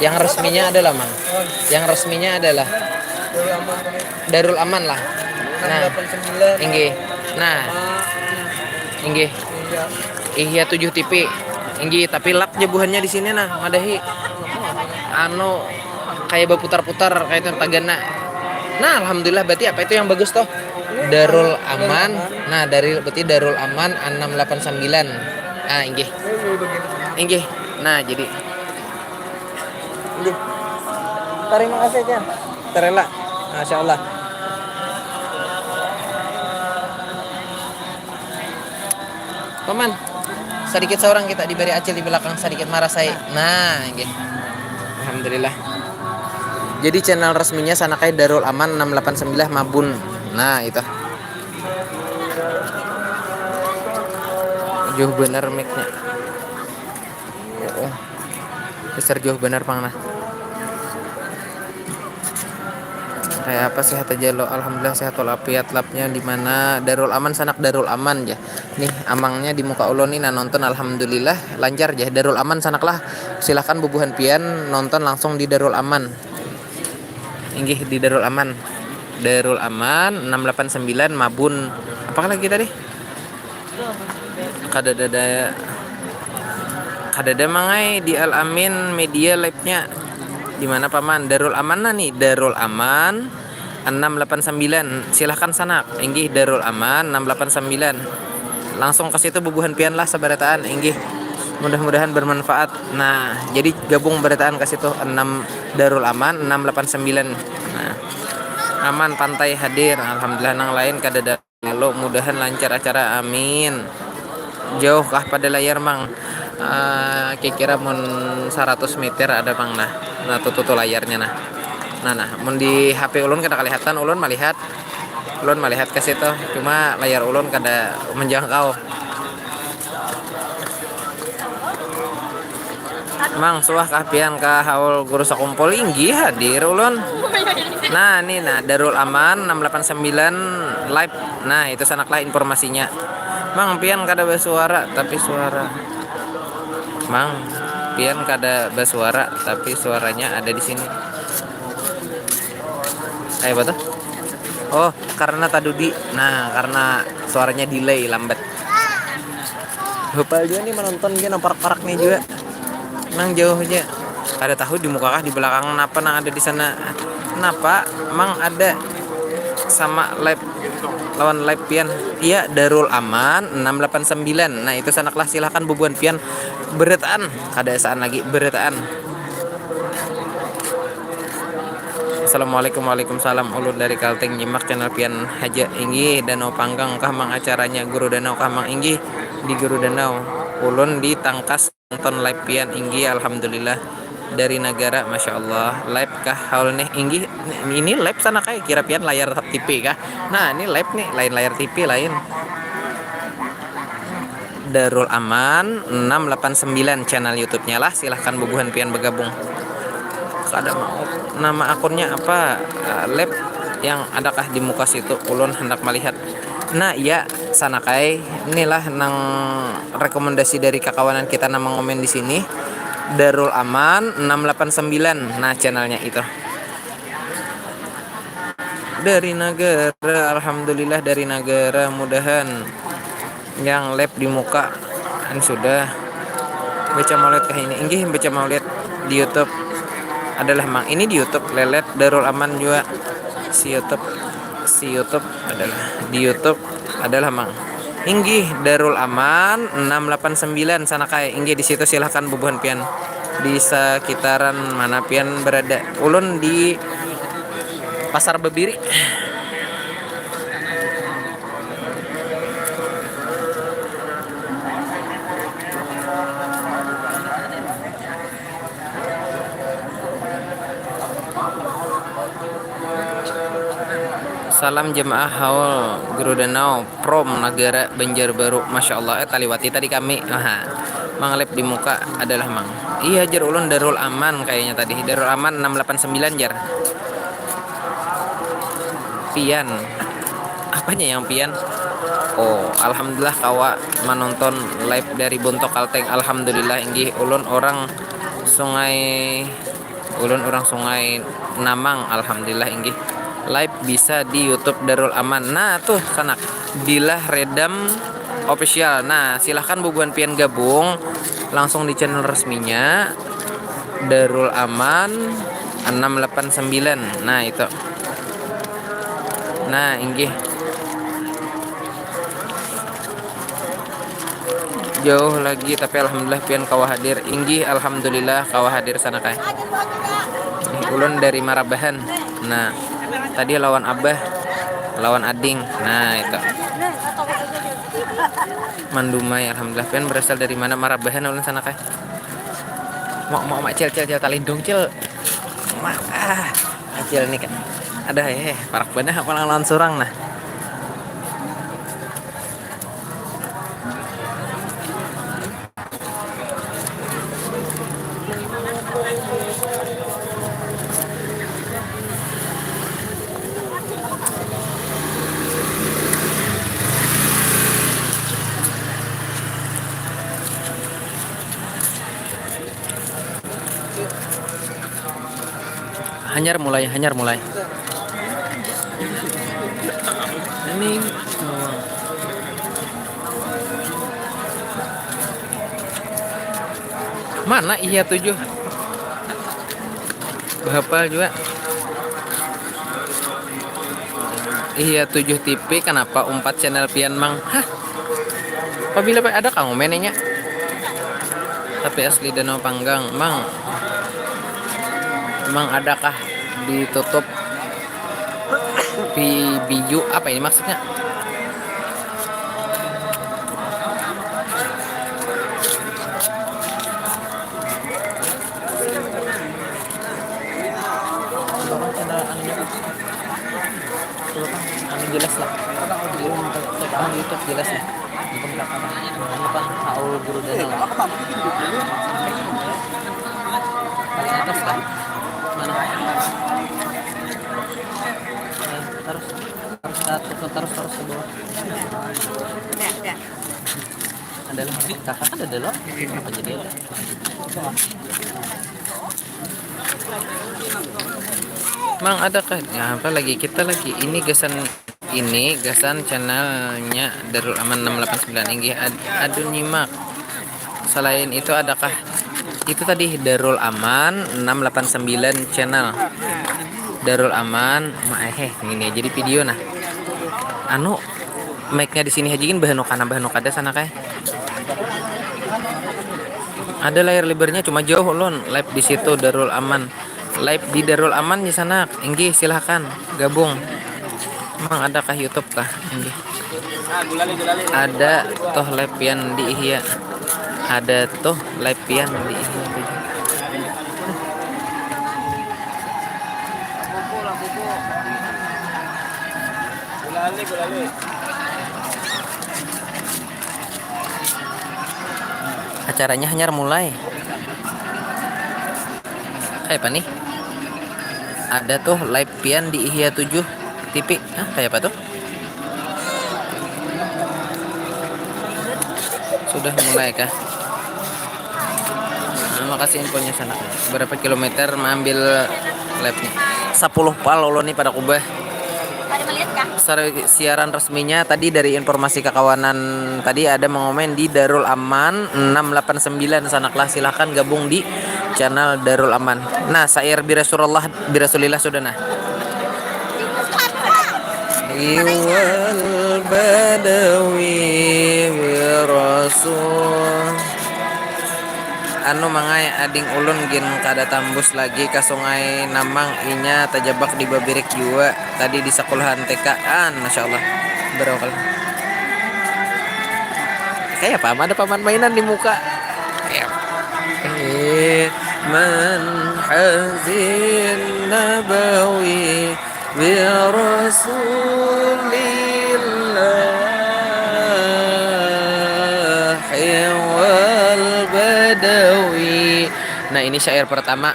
S1: Yang resminya adalah mang. Yang resminya adalah Darul Aman lah. Nah, inggih. Nah, inggih. Ihya 7 TV. Inggih, tapi lak jebuhannya di sini nah, madahi. Anu kayak berputar-putar kayak itu tagana. Nah, alhamdulillah berarti apa itu yang bagus toh? Darul Aman. Nah, berarti Darul Aman 689. Ah, inggih. Inggih. Nah, jadi Inggih. Terima kasih Jan. Terela. Masya Allah. Paman, sedikit seorang kita diberi acil di belakang sedikit marah saya. Nah, inggih. Alhamdulillah. Jadi channel resminya Sanakai Darul Aman 689 Mabun. Nah, itu. Jauh bener mic-nya. Oh. Besar jauh bener Pang nah. Kayak apa sehat aja lo, alhamdulillah sehat walafiat. Labnya di mana? Darul Aman, Sanak Darul Aman ya. Nih amangnya di muka ulun nih nah nonton alhamdulillah lancar ya. Darul Aman sanaklah. Silahkan bubuhan pian nonton langsung di Darul Aman. Inggih di Darul Aman. Darul Aman 689 Mabun. Apa lagi tadi? Kadada mangai di Al Amin Media Live-nya. Di mana Paman? Darul Aman nih, Darul Aman 689. Silahkan sanak. Inggih Darul Aman 689. Langsung ke situ bubuhan pian lah sabarataan inggih. Mudah-mudahan bermanfaat. Nah, jadi gabung berataan ke situ 6 Darul Aman 689. Nah, aman pantai hadir. Alhamdulillah nang lain kadada lo mudahan lancar acara amin. Jauh kah pada layar Mang? Kira-kira mun 100 meter ada Mang nah tutu layarnya nah mun di HP ulun kada kelihatan ulun melihat ke situ cuma layar ulun kada menjangkau. Mang suah kahpian ka haul guru sakumpul inggih hadir ulun. Nah ini Darul Aman 689 live. Nah itu sanaklah informasinya. Mang pian kada bersuara tapi suara. Mang pian kada bersuara tapi suaranya ada di sini. Ayo betul? Oh, karena tadudi. Nah, karena suaranya delay lambat. Hupal juga nih menonton dia parak-parak nih juga. Mang jauhnya. Ada tahu di muka kah di belakang kenapa nang ada di sana? Kenapa? Mang ada sama live lawan live pian. Iya Darul Aman 689. Nah, itu sanaklah silahkan bubuan pian beretaan. Ada saan lagi beretaan. Assalamualaikum waalaikumsalam ulun dari Kalteng nyimak channel pian Haja inggih Danau Panggang kah mang acaranya Guru Danau kah mang inggih di Guru Danau ulun di Tangkas nonton live pian inggih alhamdulillah dari negara Masya Allah live kah haul nih inggih ini live sana kayak kira pian layar TV kah. Nah ini live nih lain layar TV lain. Darul Aman 689 channel YouTube-nya lah silahkan bubuhan pian bergabung. Ada mau nama akunnya apa lab yang adakah di muka situ ulun hendak melihat. Nah iya Sanakai inilah nang rekomendasi dari kakawanan kita nama ngomen di sini Darul Aman 689. Nah channelnya itu dari negara alhamdulillah dari negara mudahan yang lab di muka kan sudah baca maulid kah ini inggih baca maulid di YouTube adalah Mang ini di YouTube lelet Darul Aman juga si YouTube adalah di YouTube adalah Mang inggih Darul Aman 689 Sanakai inggih di situ silahkan bubuhan pian di sekitaran mana pian berada ulun di Pasar Bebiri. Salam jemaah haul Guru Danau Prom Negara Banjarbaru. Masya Allah taliwati tadi kami manglep di muka adalah Mang iya jar ulun Darul Aman kayaknya tadi Darul Aman 689 jar pian apanya yang pian. Oh alhamdulillah kawa menonton live dari Bontok Kalteng alhamdulillah inggih ulun orang sungai Namang alhamdulillah inggih live bisa di YouTube Darul Aman. Nah tuh sana Dilah Redam official. Nah silahkan bubuhan pian gabung langsung di channel resminya Darul Aman 689. Nah itu nah inggih jauh lagi tapi alhamdulillah pian kawa hadir inggih alhamdulillah kawa hadir sana kai ulun dari Marabahan. Nah tadi lawan Abah lawan Ading. Nah itu Mandumai alhamdulillah pian berasal dari mana Marabahan ulun sana kai mau cil talindung cil cil nih kan ada parak bener apa lawan surang nah. Hanyar mulai ini mana iya 7 berapa juga iya 7 TV kenapa 4 channel pian mang apabila ada kang menenya tapi asli Danau Panggang mang adakah ditutup biju apa ini maksudnya jelas lah YouTube jelas lah depan Haul Guru Danau paling atas kan mana terus ke bawah adalah kakak kan ada loh apa jadi ada mang ada kan ya apa lagi kita lagi ini gasan channelnya Darul Aman 689 ini aduh nyimak selain itu adakah itu tadi Darul Aman 689 channel Darul Aman ini jadi video nah anu mic-nya di sini hajingin bahan kada sana kayak ada layar lebarnya cuma jauh ulun live di situ Darul Aman live di Darul Aman di sana Enggi silahkan gabung emang adakah YouTube kah Enggi ada toh live pian di Ihya ada tuh live pian di Ihya acaranya hanya mulai kayak apa nih ada tuh live pian di Ihya 7 TV kayak apa tuh sudah mulai kah makasih infonya sana berapa kilometer mengambil live-nya 10 pal lo nih pada kubah siaran resminya tadi dari informasi kekawanan tadi ada mengomen di Darul Aman 689 sanaklah silahkan gabung di channel Darul Aman. Nah syair birasulillah sudah nah iwal badawi birasul anu mangai ading ulun gin kada tambus lagi ke sungai Namang inya terjebak di Babirik juga tadi di sekolahan TK Masya Allah berokal kayak apa ada paman mainan di muka kayak man hazin nabawi bi rasulillah wal badawi. Nah ini syair pertama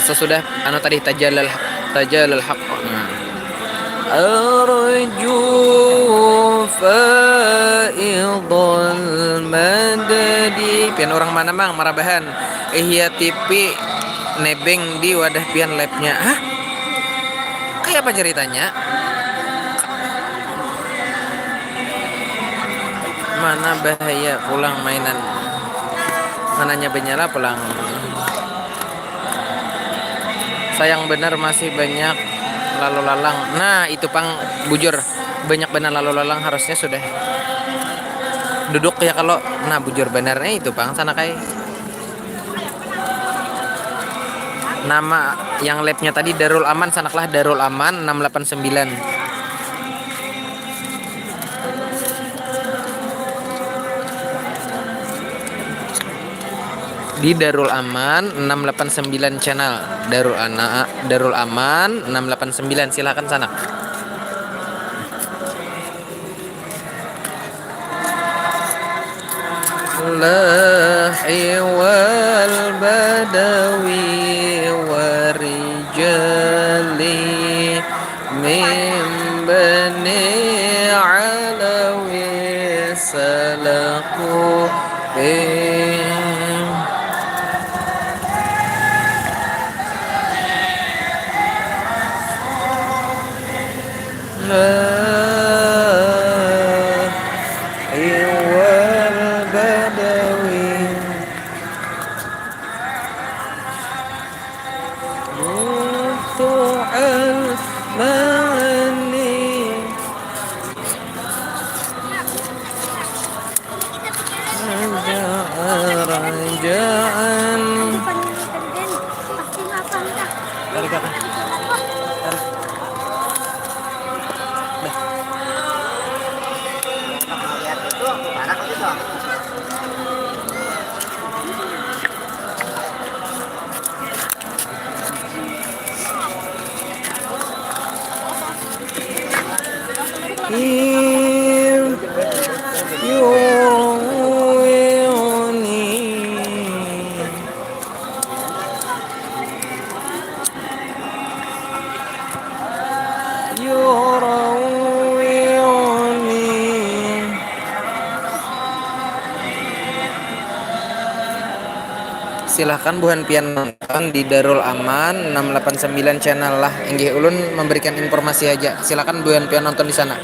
S1: sesudah anu tadi tajalal haq arju faidul madadi pian orang mana mang Marabahan Ihya TV nebeng di wadah pian live-nya kayak apa ceritanya mana bahaya pulang mainan mananya benyala pulang sayang benar masih banyak lalu lalang nah itu pang bujur banyak benar lalu lalang harusnya sudah duduk ya kalau nah bujur benernya itu Bang sana kayak nama yang labnya tadi Darul Aman sanaklah Darul Aman 689 di Darul Aman 689 channel Darul Aman 689 silakan sana. Lahi wal badawi warijali min bani alawi salaku silahkan buhan pian nonton di Darul Aman 689 channel lah. Inggih ulun memberikan informasi aja. Silahkan buhan pian nonton di sana.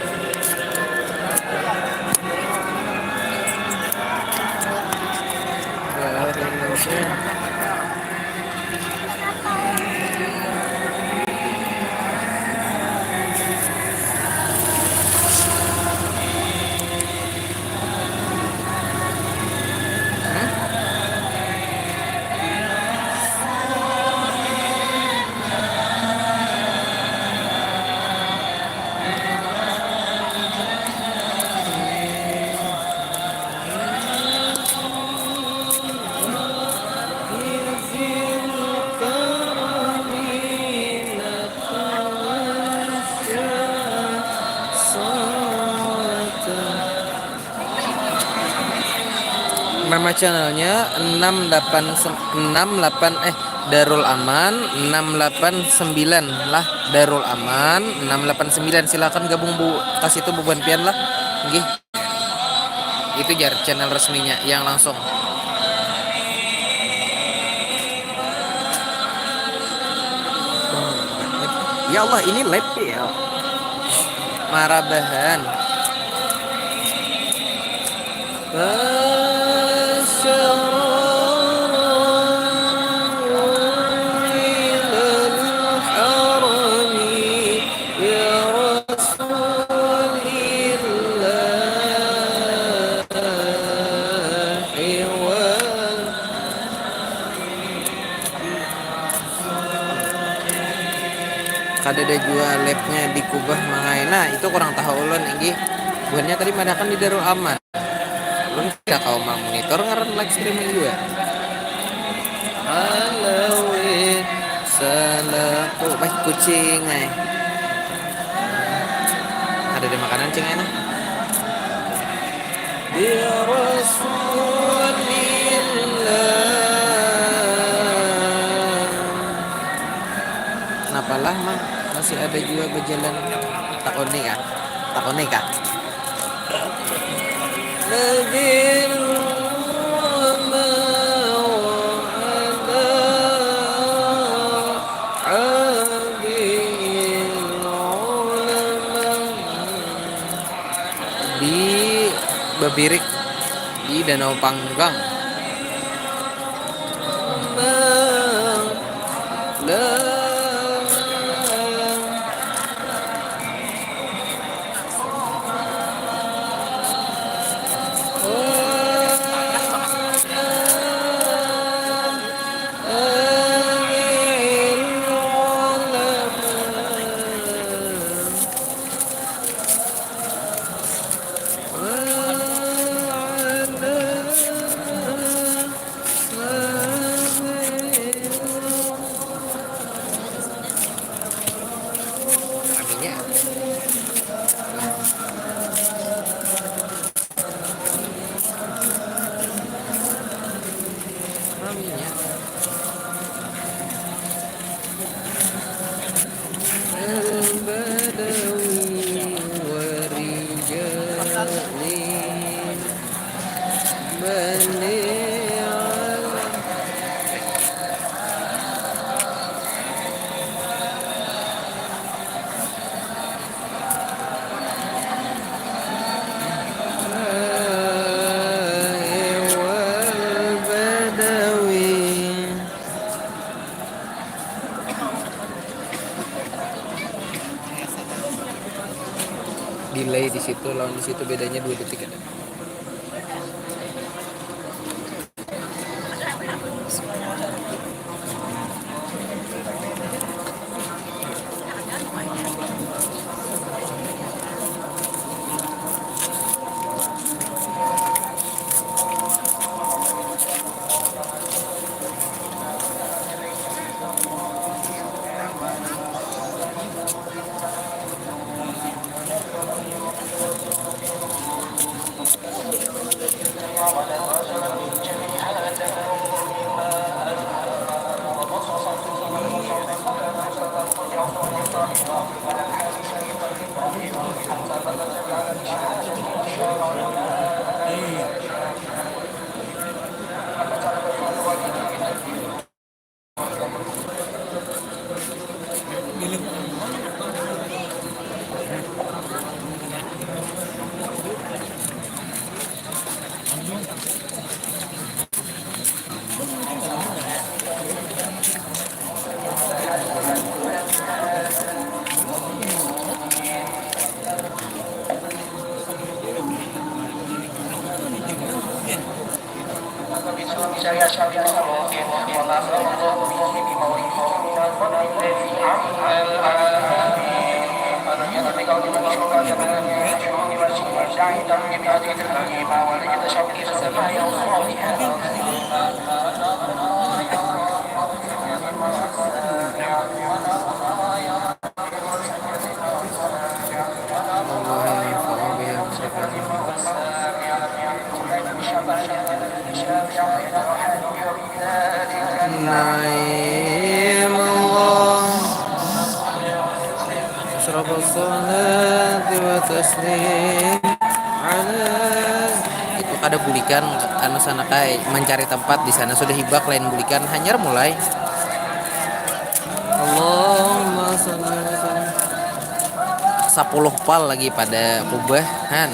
S1: Nama channelnya 688 Darul Aman 689 lah Darul Aman 689 silakan gabung bu kasih itu buban pian lah nggih itu jar channel resminya yang langsung ya Allah ini live ya marabahan kada ada jual labnya di Kubah mangai. Nah itu kurang tahu ulun ini buahnya tadi madakan di Darul Aman ulun tidak kau mau monitor ngaran live streaming juga halawi salaku baik kucing ada di makanan cing enak ya Rasulillah kenapalah mah masih ada juga berjalan takoni kah di Bebirik di Danau Panggang delay di situ lawan di situ bedanya 2 detik ada. Naim Allah asyraf as-salati wa taslim ala itu kada bulikan anu sana kai mencari tempat di sana sudah hibak lain bulikan hanyar mulai Allahumma shalli ala sayyidina 10 pal lagi pada pubahan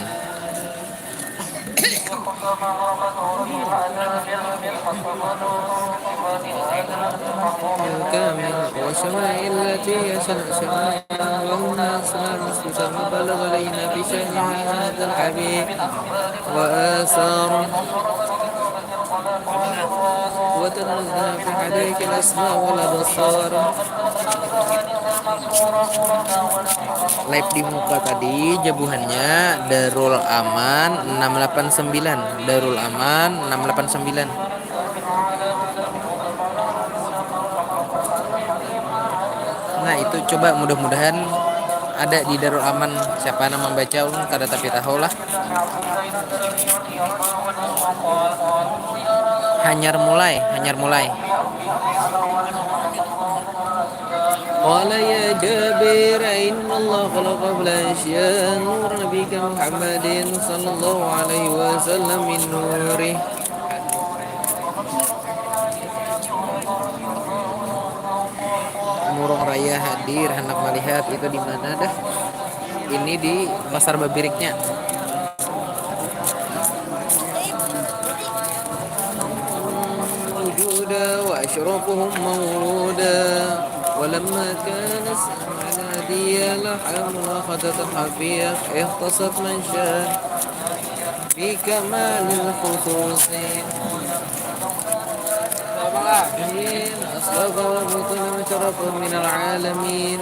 S1: الكامل وشمائل التي يشرع شمائل والناس المسلم بلغ علينا بشأنها هذا الحبيب وآثاره وتنزل في حديث الأسماء والأبصار. Live di muka tadi jabuhannya Darul Aman 689 Darul Aman 689. Nah itu coba mudah-mudahan ada di Darul Aman. Siapa nama membaca ulun kada tapi tahu lah. Hanyar mulai Qala ya Jabir inna Allah khalaqa al-ashya nur nabiyika Muhammadin sallallahu alaihi wasallam min nurih. Murong Raya hadir hendak melihat itu di mana dah? Ini di Pasar Babiriknya. Wujuda wa asyrafuhum mawluda walamma kana sanadiya laham wa khadat hafiyah ihtasat man syaa fi kamalil khususin أصلب وبطن وشرف من العالمين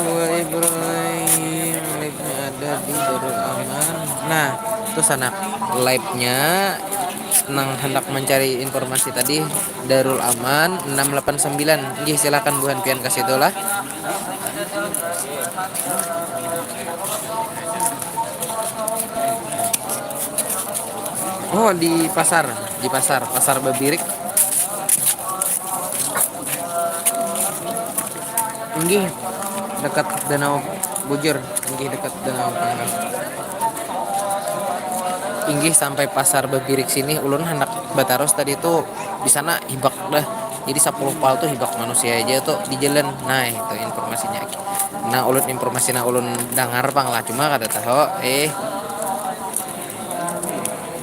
S1: وإبراهيم live-nya ada di Darul Aman. Nah itu sana live-nya nang hendak mencari informasi tadi Darul Aman 689. Nggih silakan buhan pian kasih dolah. Oh di pasar Babirik. Inggih dekat Danau Bujur, dekat Danau Panggang. Inggih sampai pasar Babirik sini ulun hendak bataros tadi tuh di sana hibak dah. Jadi 10 pal tuh hibak manusia aja tuh di jalan. Nah, itu informasinya. Nah, ulun informasinya ulun dengar pang lah cuma kada tahu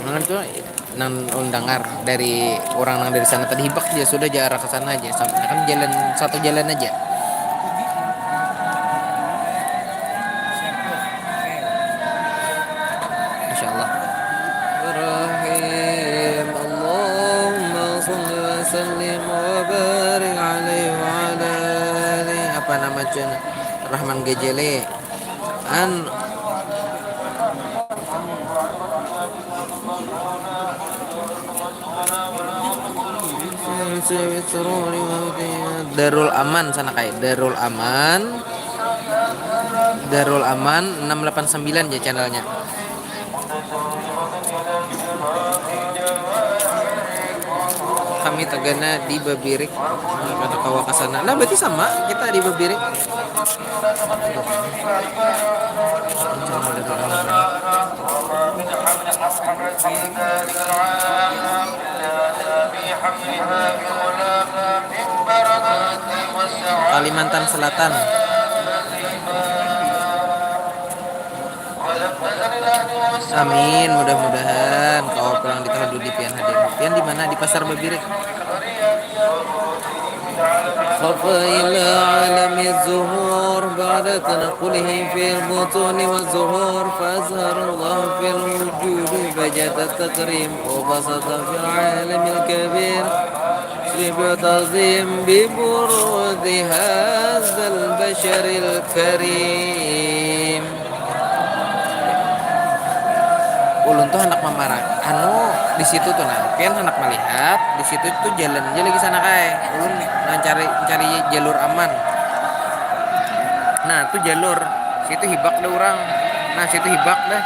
S1: Nangan tuh nang dengar dari orang nang dari sana tadi hibak dia sudah jarak ke sana aja sampai kan jalan satu jalan aja. apa nama channel Rahman Gejele an Darul Aman sana kayak Darul Aman 689 ya channelnya. Kami tagana di Babirik karena kawa kasana. Nah berarti sama kita di Babirik. Kalimantan Selatan. Amin, mudah-mudahan kau pulang di tahun di pian hadir. Pian di mana? Di Pasar Babirik. خفى إلى عالم الزهور بعد تنقله في البطون والزهور فأزهر الله في الوجود بجد التكريم وبسط في العالم الكبير بتعظيم ببرود هذا البشر الكريم. Ulun tuh anak mamarak di situ tuh pian anak melihat di situ tuh jalan aja lagi sana kayak ulun cari jalur aman. Nah tuh jalur situ hibak deh orang. Nah situ hibak dah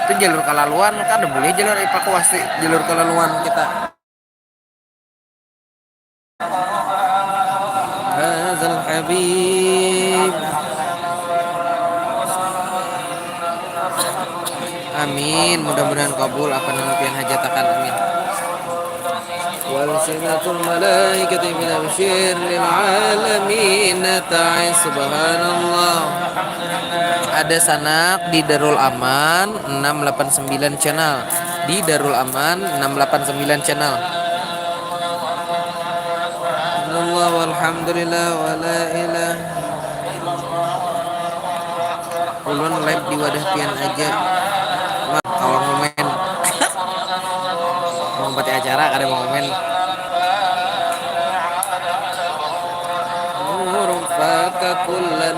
S1: itu jalur kalaluan kan ada boleh jalur evakuasi jalur kalaluan kita. Hazal Habib. Amin, mudah-mudahan kabul apa nama pian hajatakan amin. Walsinatul malaikati min absyir lil alamin ta'i subhanallah. Ada sanak di Darul Aman 689 channel. Di Darul Aman 689 channel. Allah walhamdulillah wala ilah. Ulun live di wadah pian aja. Kalau momen mau pati acara kada momen kullan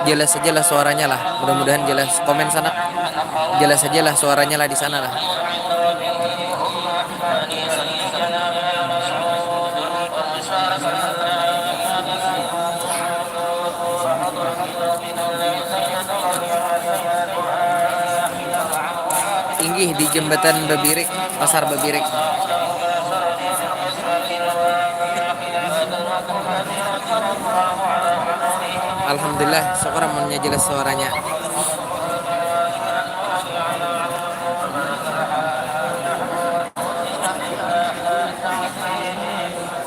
S1: jelas sajalah suaranya lah, mudah-mudahan jelas. Komen sana jelas sajalah suaranya lah di sana lah. Inggih di jembatan Babirik, Pasar Babirik. Alhamdulillah, syukur amunnya jelas suaranya.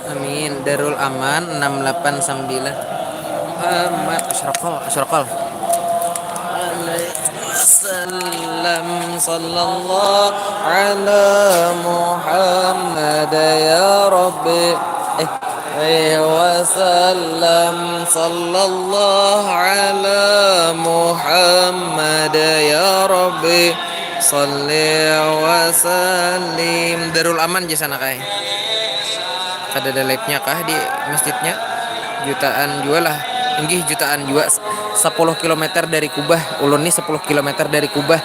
S1: Amin. Darul Aman 689. Ahmad Asyraqal. Salam sallallahu ala Muhammad ya Rabbi. Wasallam sallallahu ala Muhammad ya Rabbi. Salli wa sallim. Darul Aman di sana kai. Ada live-nya kah di masjidnya? Jutaan jual lah. Inggih jutaan jual 10 km dari Kubah. Ulun nih 10 km dari Kubah.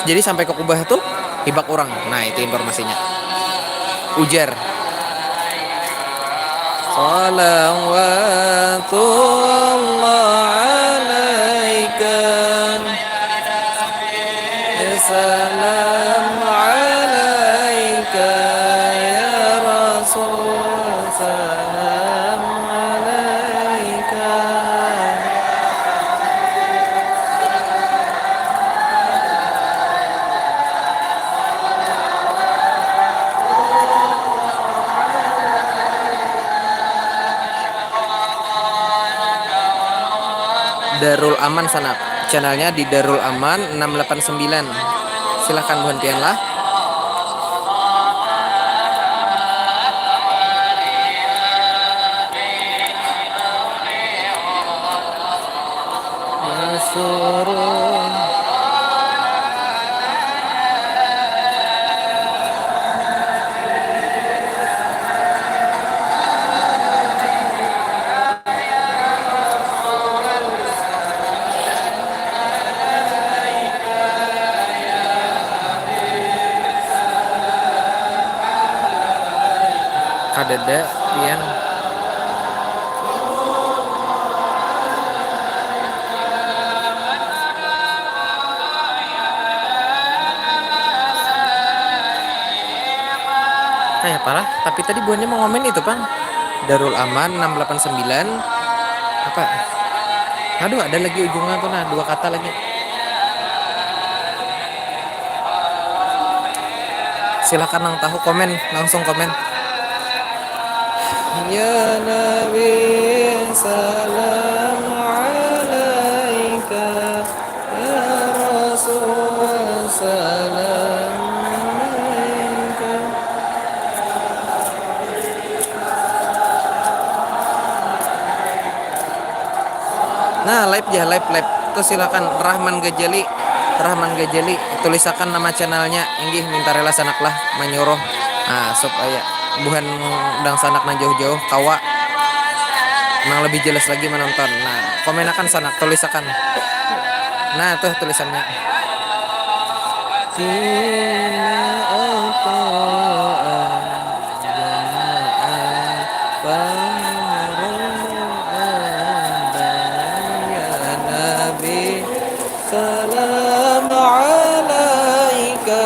S1: Jadi sampai ke Kubah tuh hibak orang. Nah, itu informasinya. Ujar. Salawatullah alaika. Salam alaika ya Rasul. Salam alaika. Darul Aman sana. Channelnya di Darul Aman 689. Silahkan buantian lah. kadeda pian. Kayak parah, tapi tadi buahnya mau ngomen itu, Bang. Darul Aman 689 apa? Aduh, ada lagi ujungnya tuh, nah, dua kata lagi. Silakan yang tahu komen, langsung komen. Ya Nabi salam alaika, ya Rasul salam alaika. Nah, live ya, live. Tuh silakan Rahman Gajali, tulisakan nama channelnya, inggih minta rela sanaklah menyuruh. Nah, supaya bukan dang sanak na jauh-jauh kawa emang lebih jelas lagi menonton. Nah, komenakan sanak, tulisakan. Nah, tuh tulisannya. Salam alaika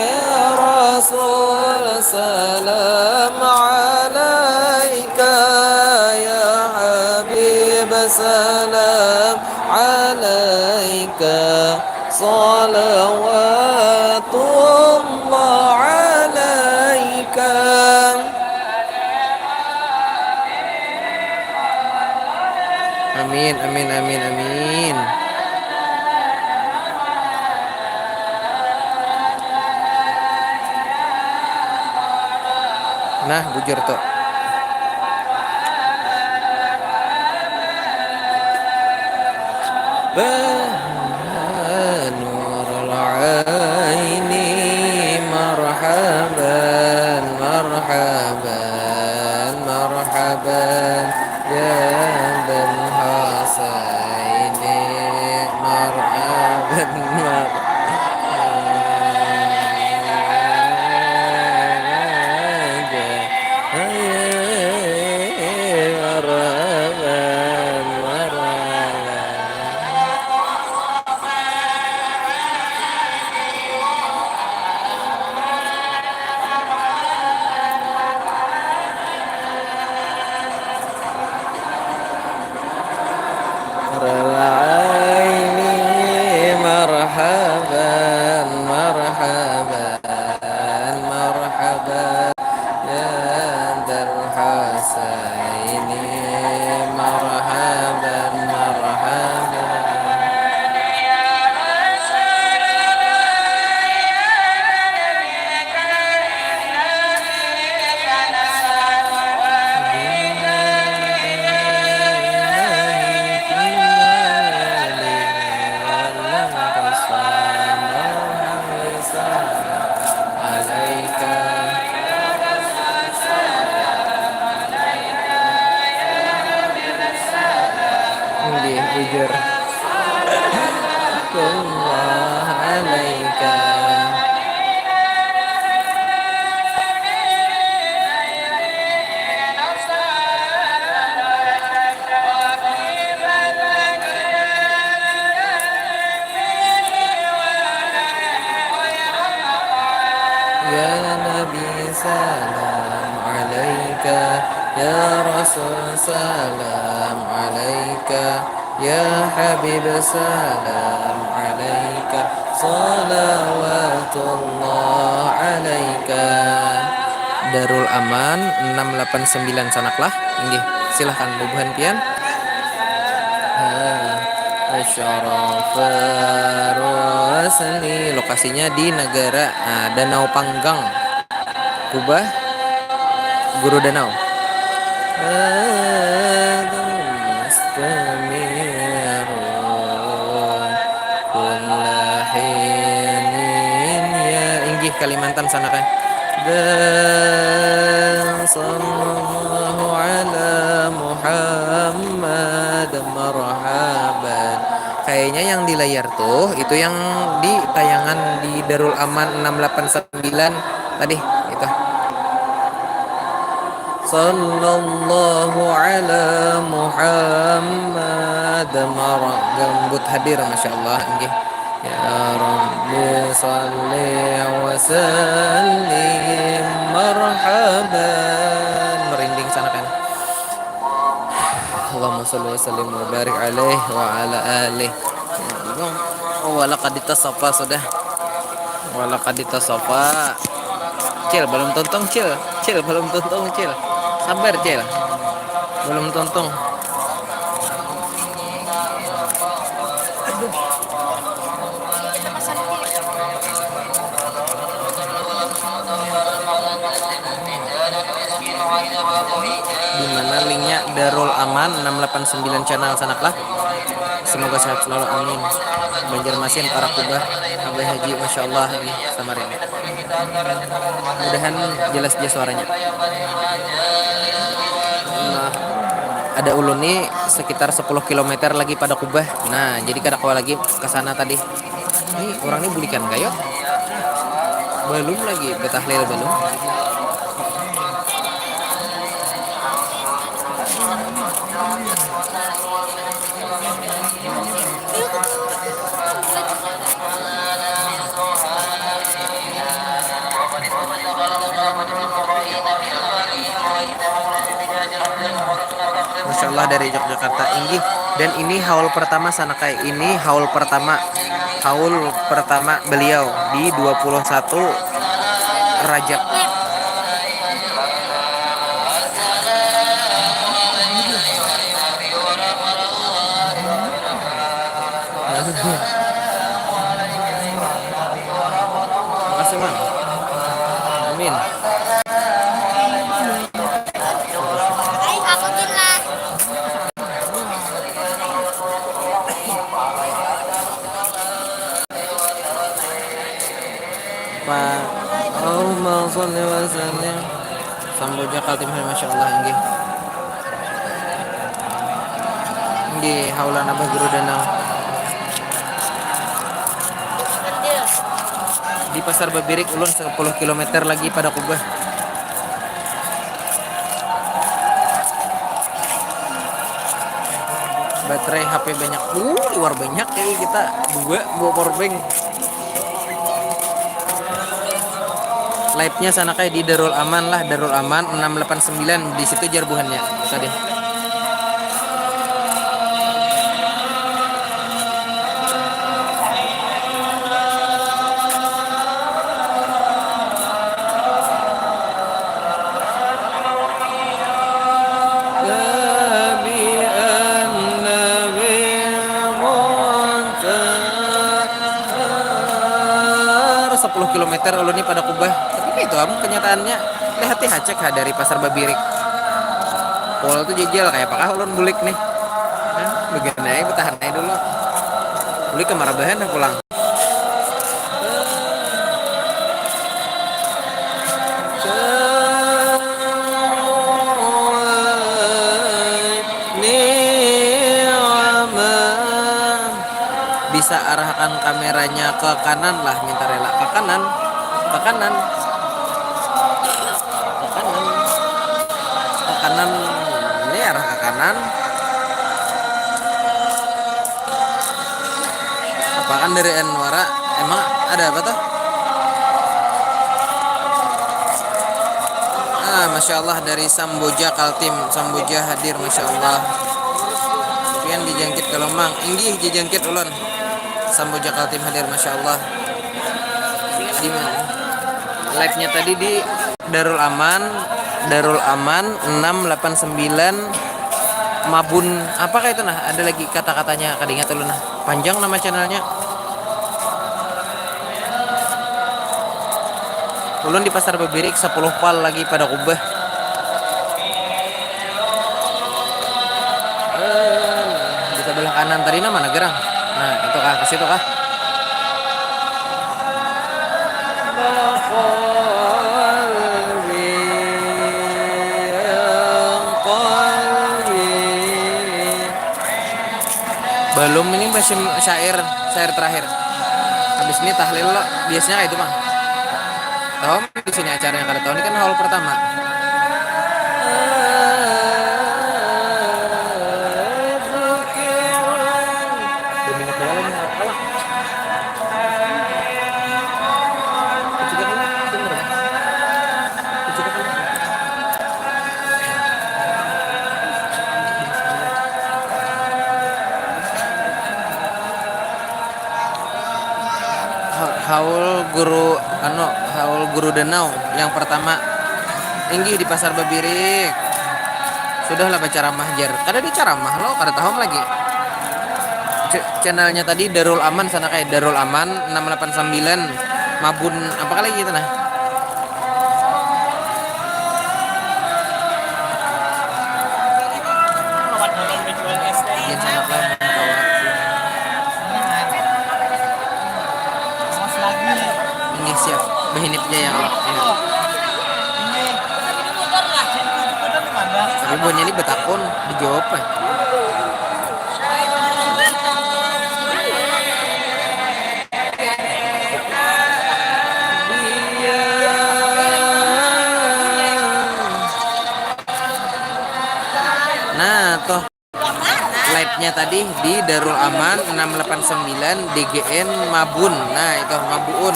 S1: ya Rasul, salam alaika ya Habib, salam alaika, salawatullah alaika. Amin, amin, amin, amin. Nah, bujur tuh. Nurul aini marhaban marhaban marhaban ya dan hasaini marhaban marhaban marhaban marhaban ya dal hasaini marhaban marhaban. Bujur Allah alaika. Ya Nabi salam alaika, ya Rasul salam alaika, ya Habib salam alaika, salawatullah alaika. Darul Aman 689 sanaklah, inggih silahkan bubuhan pian. Asy-Syarafar lokasinya di negara Danau Panggang, Kubah, Guru Danau. Inggih Kalimantan sana kan. Dan sallallahu ala Muhammad marhaban. Kayaknya yang di layar tuh itu yang di tayangan di Darul Aman 689 tadi itu. sallallahu ala Muhammad marah gambut hadir masyaallah nggih. Ya Rabbi salli wa sallim marhaban merinding sana kan. Allahumma sholli wa sallim wa barik alaihi wa ala alihi. Oh, wala kadita sofa sudah. Wala kadita sofa. Cil, belum tuntung, Cil. Cil, belum tuntung, Cil. Sabar, Cil. Belum tuntung. Di mana linknya Darul Aman 689 channel sanaklah. Semoga sehat selalu amin. Banjarmasin para kubah Abah Haji Masya Allah ini Samarinda. Mudahan jelas dia suaranya. Nah, ada ulun nih sekitar 10 km lagi pada kubah. Nah, jadi kada kawa lagi ke sana tadi. Ini orang ini bulikan kayo. Belum lagi betahlil belum. Masya Allah dari Yogyakarta Inggih. Dan ini haul pertama Sanakai. Ini haul pertama beliau di 21 Rajab. Makasih man. Amin. Pak Allahumma sholli wa sallim Samboja Kaltim Masya Allah inggih. Inggih haulan Abah Guru Danau di Pasar Babirik ulun 10 km lagi pada kubah. Baterai HP banyak. Luar banyak kayak kita bawa powerbank. Live-nya sana kayak di Darul Aman lah, Darul Aman 689 di situ jarbuhannya tadi. Kilometer ulun ini pada kubah. Tapi itu kenyataannya hati hacek dari Pasar Babirik. Pol tuh jejel kayak apakah ulun bulik nih. Begini aja bertahan aja dulu. Bulik ke Marabahan pulang. Bisa arahkan kameranya ke kanan lah, minta rela ke kanan ini arah ke kanan. Apaan dari Enwara emang ada apa tuh? Masya Allah dari Samboja Kaltim, Samboja hadir Masya Allah. Pian dijangkit ke Lomang, inggih dijangkit ulun. Samboja Kaltim hadir Masya Allah. Di mana? Live-nya tadi di Darul Aman 689 Mabun apa kayak itu nah? Ada lagi kata-katanya kadingat dulu nah. Panjang nama channelnya. Ulun di Pasar Babirik 10 pal lagi pada kubah. Di sebelah kanan tadi mana gerang? Nah, itu kah? Ke situ kah? Belum, ini masih syair terakhir. Habis ini tahlil lo, biasanya kayak itu mah. Tahu di sini acaranya kada tahu ini kan haul pertama. guru haul guru Danau yang pertama tinggi di Pasar Babirik. Sudahlah baca ceramah jar. Kada di ceramah lo kada tahu lagi. Channelnya tadi Darul Aman sana kayak Darul Aman 689 Mabun apa kali gitu nah. Yang sangat lama ini siap behinipnya yang ini. Tapi buahnya ini betakun dijawab ya. Nah, toh live-nya tadi di Darul Aman 689 DGN Mabun. Nah, itu Mabuun,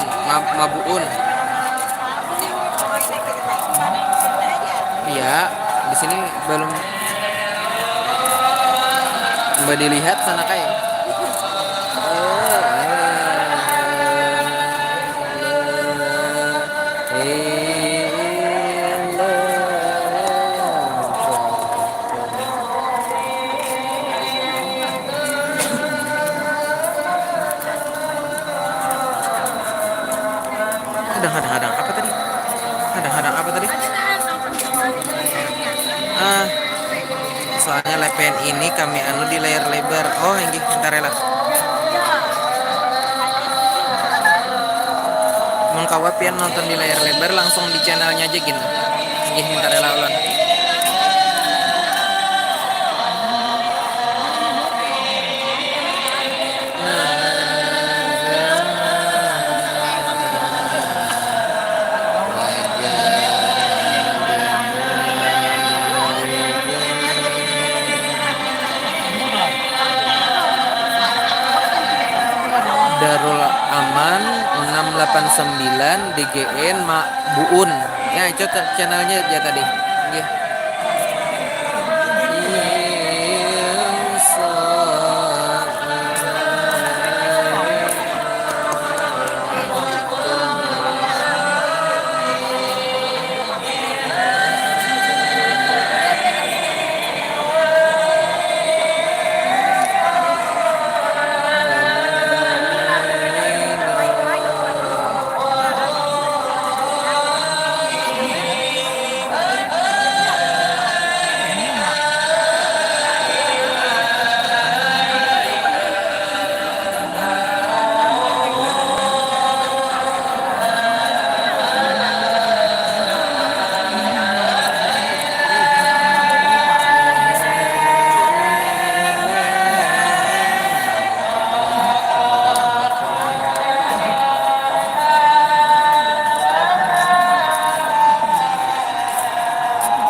S1: Mabuun. Iya, di sini belum coba dilihat sana kayak. Hadang apa tadi? Hadang apa tadi? Soalnya lepen ini kami di layar lebar. Oh, ini bentar ya lah. Mau kawa pian nonton di layar lebar langsung di channelnya aja gitu. Ini bentar ya lah ulan. Darul Aman 689 DGN Mabuun. Ya, itu channelnya ya tadi. Nggih.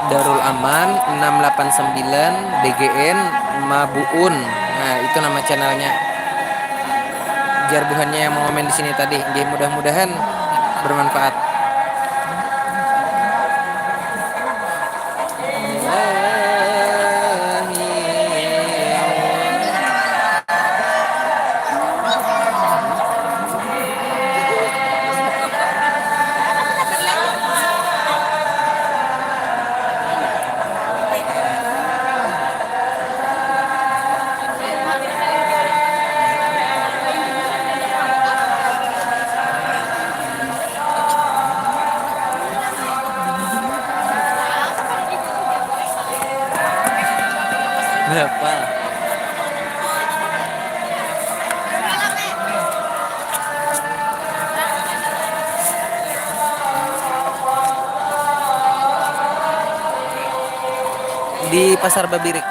S1: Darul Aman 689 DGN Mabuun. Nah, itu nama channelnya. Jarbuhannya yang mau komen di sini tadi. Nggih, mudah-mudahan bermanfaat. Berapa? Di Pasar Babirik.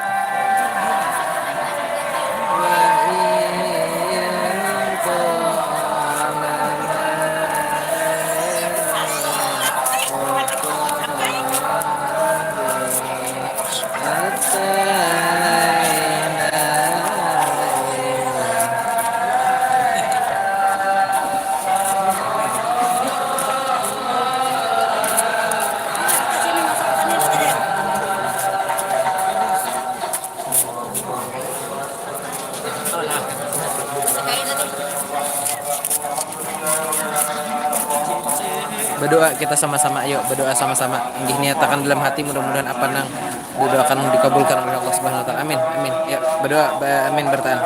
S1: Berdoa kita sama-sama, ayo berdoa sama-sama. Inggih niatakan dalam hati, mudah-mudahan apa nang didoakan dikabulkan oleh Allah Subhanahu wa taala. Amin. Amin. Ya, berdoa amin bertahan.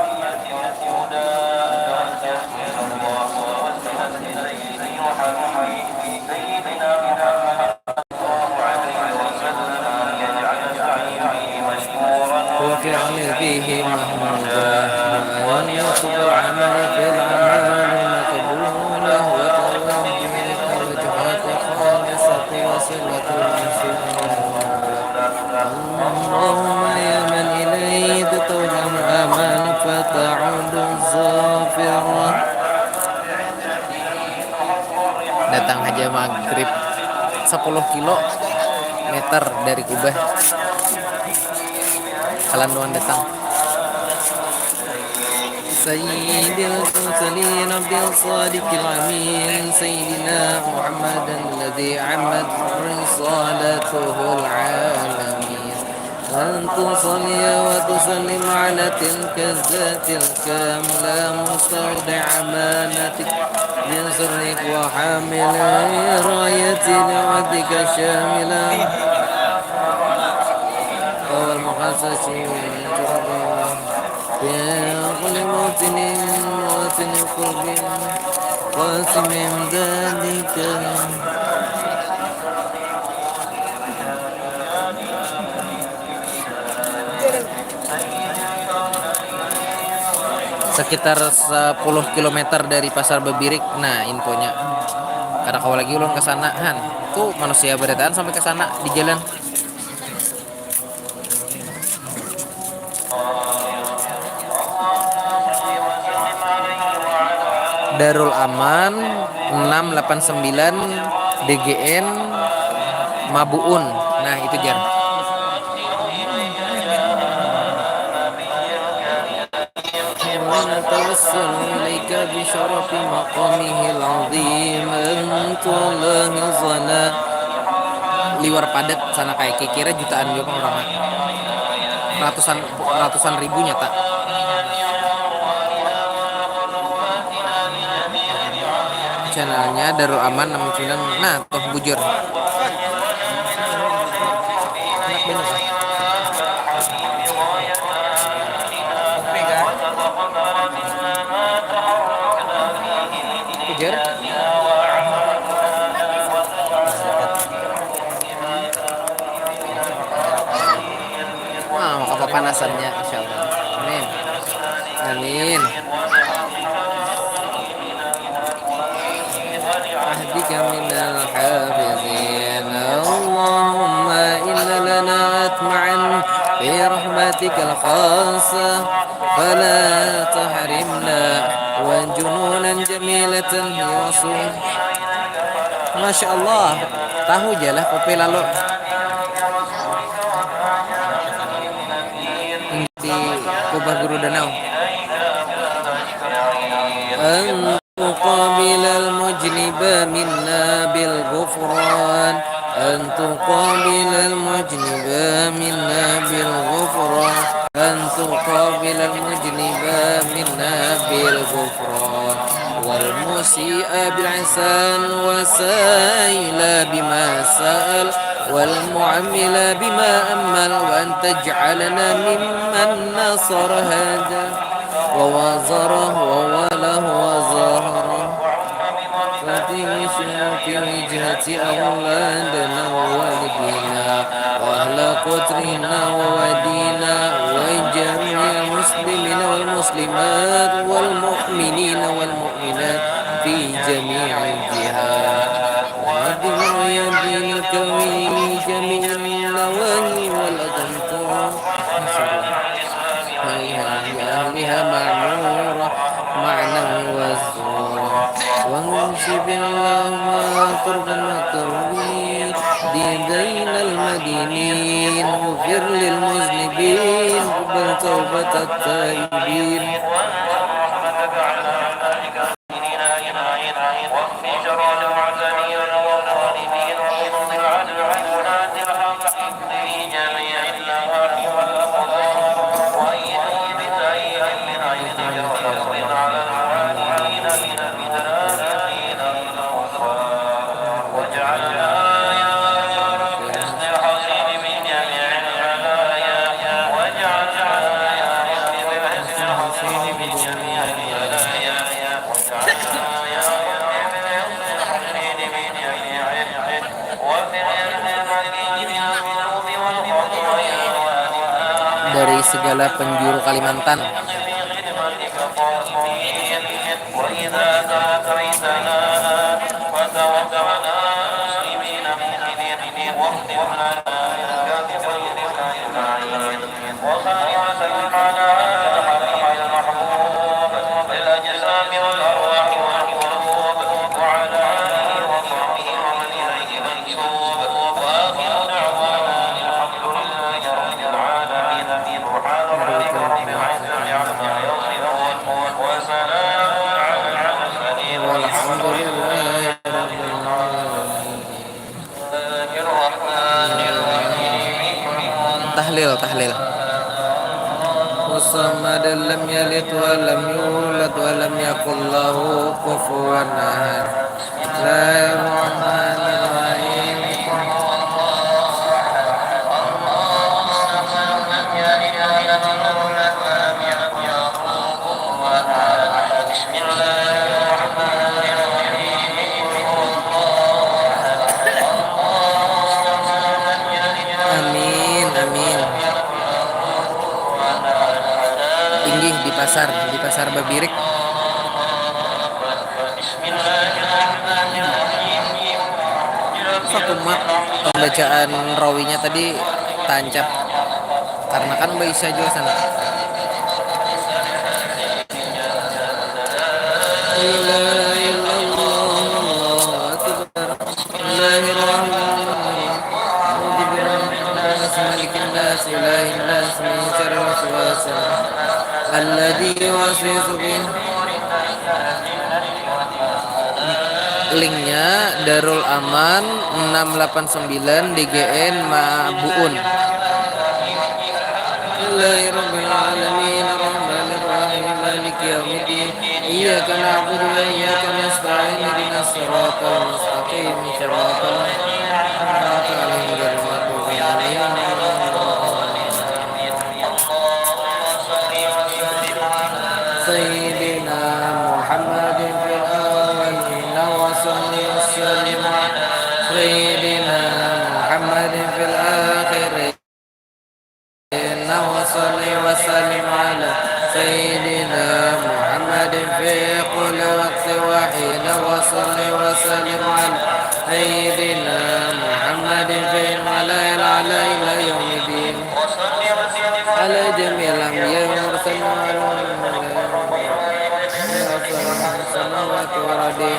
S1: وفي العمل فيه محمودا وأن يقبل عمل في الأعمال مقبولة وتوجهك وجهك خالصة وصلة اللهم يا من إليه تتوجه الآمال فتعود الظافرة. Datang aja maghrib 10 kilometer dari Kubah. Kalian doang datang. سيد المرسلين عبد الصادق الأمين سيدنا محمد الذي عمت رسالته العالمين أن تصلي وتسلم على تلك الذات الكاملة مستودع أمانتك من سرك وحامل راية لعبدك شاملة والمقصص بكل موطن موطن قرب قاسم ذلك. Sekitar 10 kilometer dari Pasar Bebirik. Nah, infonya. Karena kalau lagi ulun ke sana, Han. Tuh manusia berdatangan sampai ke sana di jalan. Darul Aman 689 DGN Mabuun. Nah, itu jar. نتوسل إليك بشرف مقامه العظيم أنت الله الظنا. Liwar padat sana kayak kira jutaan juga orang. Ratusan ribu nyata. Channelnya Darul Aman 69. Nah, toh bujur. Enak bener. Bujur. Wah, mau kepanasannya insyaallah. Amin. Amin. أهدك من الحافظين اللهم إن لنا أطمعا في رحمتك الخاصة فلا تحرمنا وجنونا جميلة يا رسول. Masya Allah, tahu jalah kopi lalu di Kubah Guru Danau. تقابل المجنب منا بالغفران أن تقابل المجنب منا بالغفران أن تقابل المجنب منا بالغفران والمسيء بالإحسان وسائل بما سأل والمعمل بما أمل وأن تجعلنا ممن نصر هذا ووزره ووله وظهره في وجهة أولادنا ووالدينا وأهل قطرنا وودينا وجميع المسلمين والمسلمات والمؤمنين والمؤمنات في جميع الجهات ودين يدين الكريم جميع النواهي والأقطار أهلها معمورة معنى وزورا وانشف اللهم قرب المكروبين دين المدينين واغفر للمذنبين قبل توبة التائبين segala penjuru Kalimantan. Tahlil, tahlil. Samad lam yalid wa lam yulad wa lam yakul lahu kufuwan ahad. Bismillahirrahmanirrahim. Amin, amin. Tinggi di pasar Babirik. Fakumat pembacaan rawinya tadi tancap karena kan Mbak Isya juga sana. Linknya Darul Aman 689 DGN Mabuun. Bismillahirrahmanirrahim. Ar-Rahmanir-Rahim. Maliki yaumiddin. Iyyaka na'budu wa iyyaka nasta'in. Ihdinas siratal mustaqim. Siratal ladzina an'amta 'alaihim. Sayyidina Muhammadin fil awwalin wa salli wa sallim ala Sayyidina Muhammadin fil akhirin wa salli wa sallim ala Sayyidina Muhammadin fi kulli waqtin wa hin wa salli wa sallim ala Sayyidina Muhammadin fi al-mala'il a'la ila yaumiddin ala jami'il anbiya'i wal mursalin samawati wal ardi.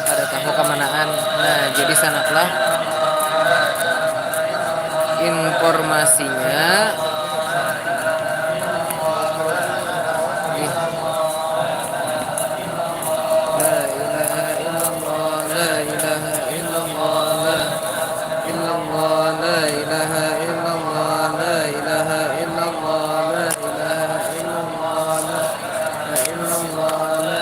S1: Ada tahu kemanaan. Nah, jadi sanaklah informasinya. La ilaha illallah, la ilaha illallah, la illallah, la ilaha illallah, la ilaha illallah, la ilaha illallah, la illallah, la ilaha illallah,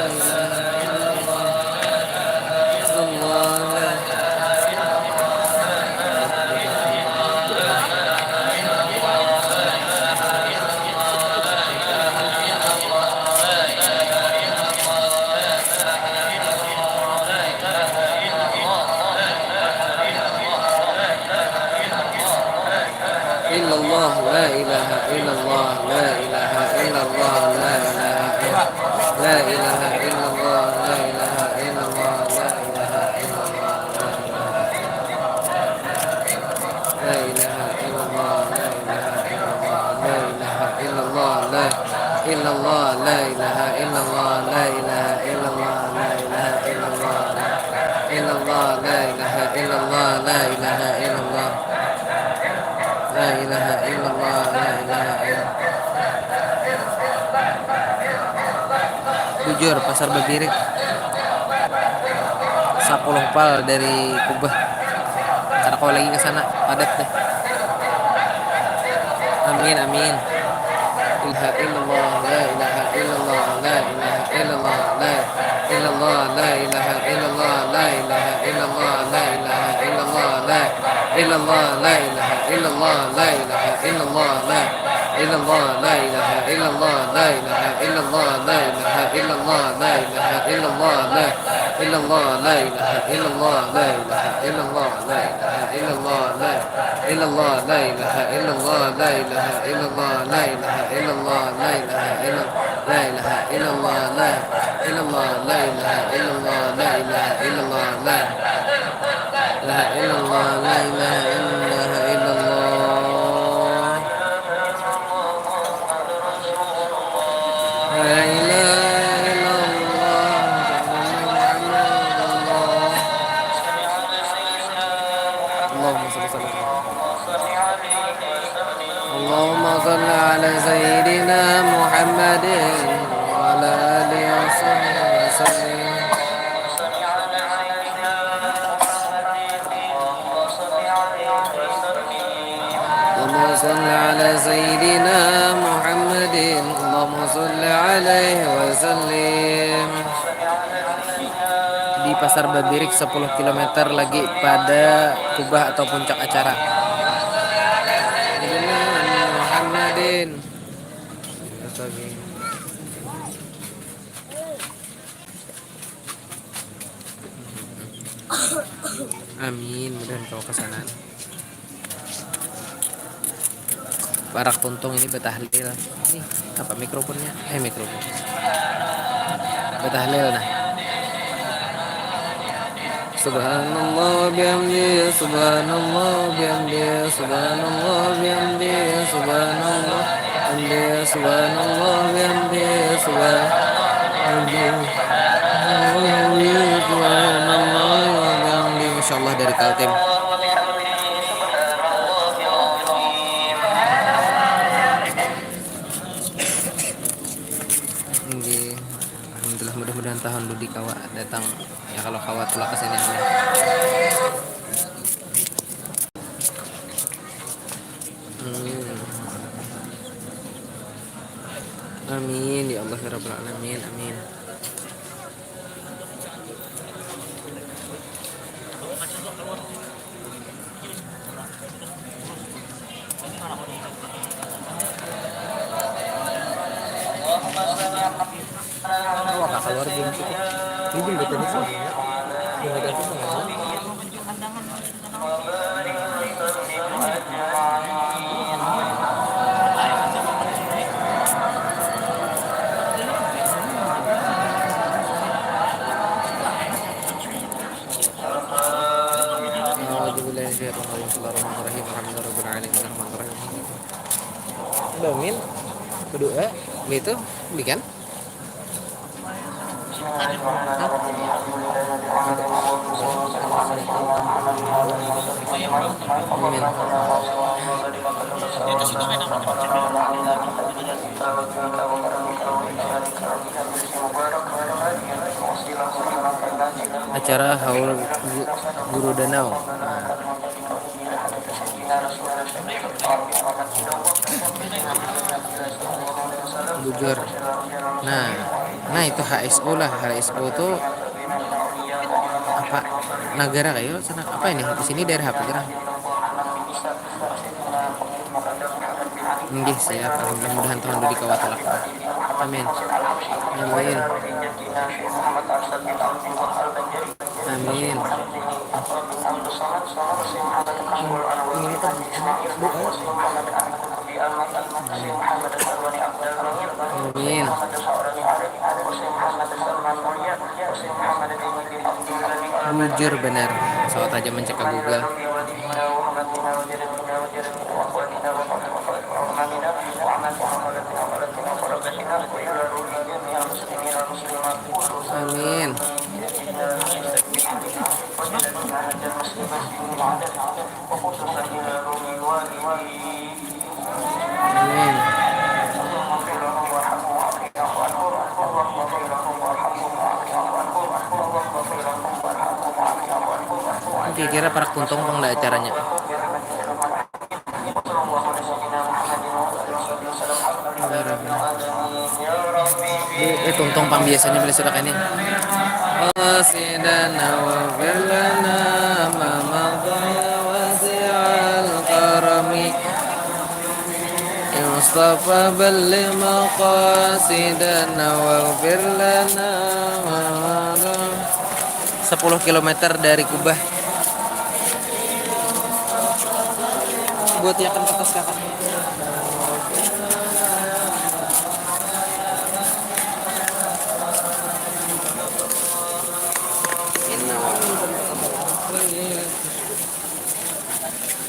S1: illallah, la illallah, la ilaha illallah, la ilaha illallah, la ilaha illallah, la ilaha illallah, la ilaha illallah, la ilaha illallah, la ilaha illallah, la ilaha illallah, la ilaha illallah, la illallah, la ilaha illallah, la ilaha illallah, la ilaha illallah, illallah, la ilaha illallah, la ilaha illallah, la ilaha illallah, la ilaha illallah. Jujur pasar Babirik 10 pal dari Kubah. Karena kalau lagi ke sana padat deh. Amin amin. Ilaha illallah la ilaha illallah la ilaha illallah la illallah la ilaha illallah la ilaha illallah la ilaha illallah la illallah la ilaha illallah la ilaha illallah la illallah la ilaha illallah la ilaha illallah la ilaha illallah la ilaha illallah la illallah la ilaha illallah la ilaha illallah la ilaha illallah la illallah la ilaha illallah la ilaha illallah la ilaha illallah la ilaha illallah la ilaha illallah la illallah la ilaha illallah la ilaha illallah la ilaha illallah la ilaha illallah la ilaha illallah Allahumma salli اللهم صل على سيدنا محمد وعلى آله وصحبه وسلم اللهم صل على سيدنا محمد اللهم صل عليه وسلم. Di Pasar Babirik 10 km lagi pada Kubah atau puncak acara. Muhammadin. Amin, mudah kau kesana. Barak tuntung ini betahlil. Ini apa mikrofonnya? Mikrofon. Betahlil nah. Subhanallah bihamdi, subhanallah bihamdi, subhanallah bihamdi, subhanallah bihamdi, subhanallah bihamdi, subhanallah bihamdi. Masyaallah dari Kaltim. Alhamdulillah mudah-mudahan tahun Budi kawa datang ya kalau kawa telah kesini amin. Amin ya Allah ya Rabbal alamin amin. Wah, keluar belum cukup. Ini belum betul sih. Belum ada sih. Domin kedua itu bikin acara haul guru danau. Bujur. Nah itu HSO lah. HSO tuh apa negara kayak sana apa ini di sini daerah apa kira? Nggih siap. Mudah-mudahan tahun dudi kawatulak. Amin. Amin. Amin. Ini kan Amin. Bujur benar. Pesawat aja mencek ke Google. Amin. Amin. kira-kira parak tuntung pang da acaranya. Tuntung pang biasanya bila sudah ini. Qasidana wa firlana ma madha wasi'al karami Mustafa balli maqasidana wa firlana ma madha 10 kilometer dari Kubah. Buat yakin ke atas kakak.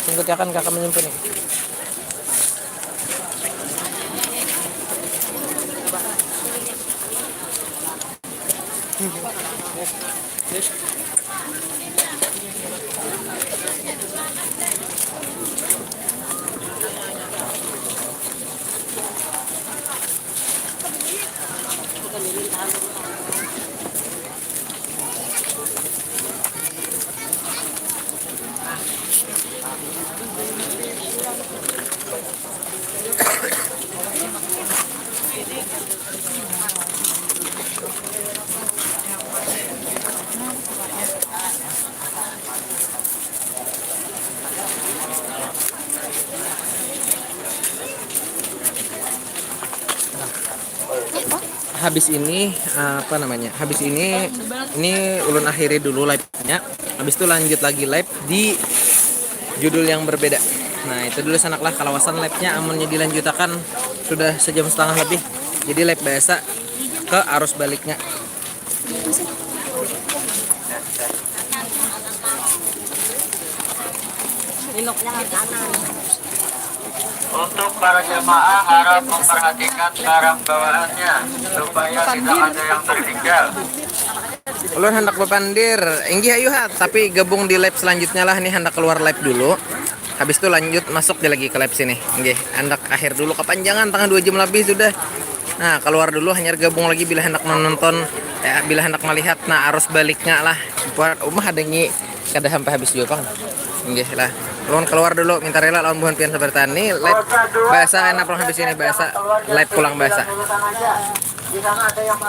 S1: Tunggu akan kakak menyimpan nih. Habis ini apa namanya? Habis ini ulun akhiri dulu live-nya. Habis itu lanjut lagi live di judul yang berbeda. Nah, itu dulu sanaklah kalawasan live-nya amunnya dilanjutakan sudah sejam setengah lebih. Jadi live biasa ke arus baliknya.
S3: Untuk para jemaah harap memperhatikan barang bawaannya supaya tidak ada yang tertinggal.
S1: Ulun hendak bepandir, inggih ayo tapi gabung di live selanjutnya lah. Nih hendak keluar live dulu. Habis itu lanjut masuk dia lagi ke live sini. Inggih, hendak akhir dulu kepanjangan tengah 2 jam lebih sudah. Nah, keluar dulu hanya gabung lagi bila hendak menonton bila hendak melihat arus baliknya lah. Buat umah ada ngi kada sampai habis juga, Bang. Inggih lah. Ulun keluar dulu minta rela lawan buhan pian seperti live bahasa enak pulang habis ini bahasa live pulang bahasa.
S3: Di sana ada yang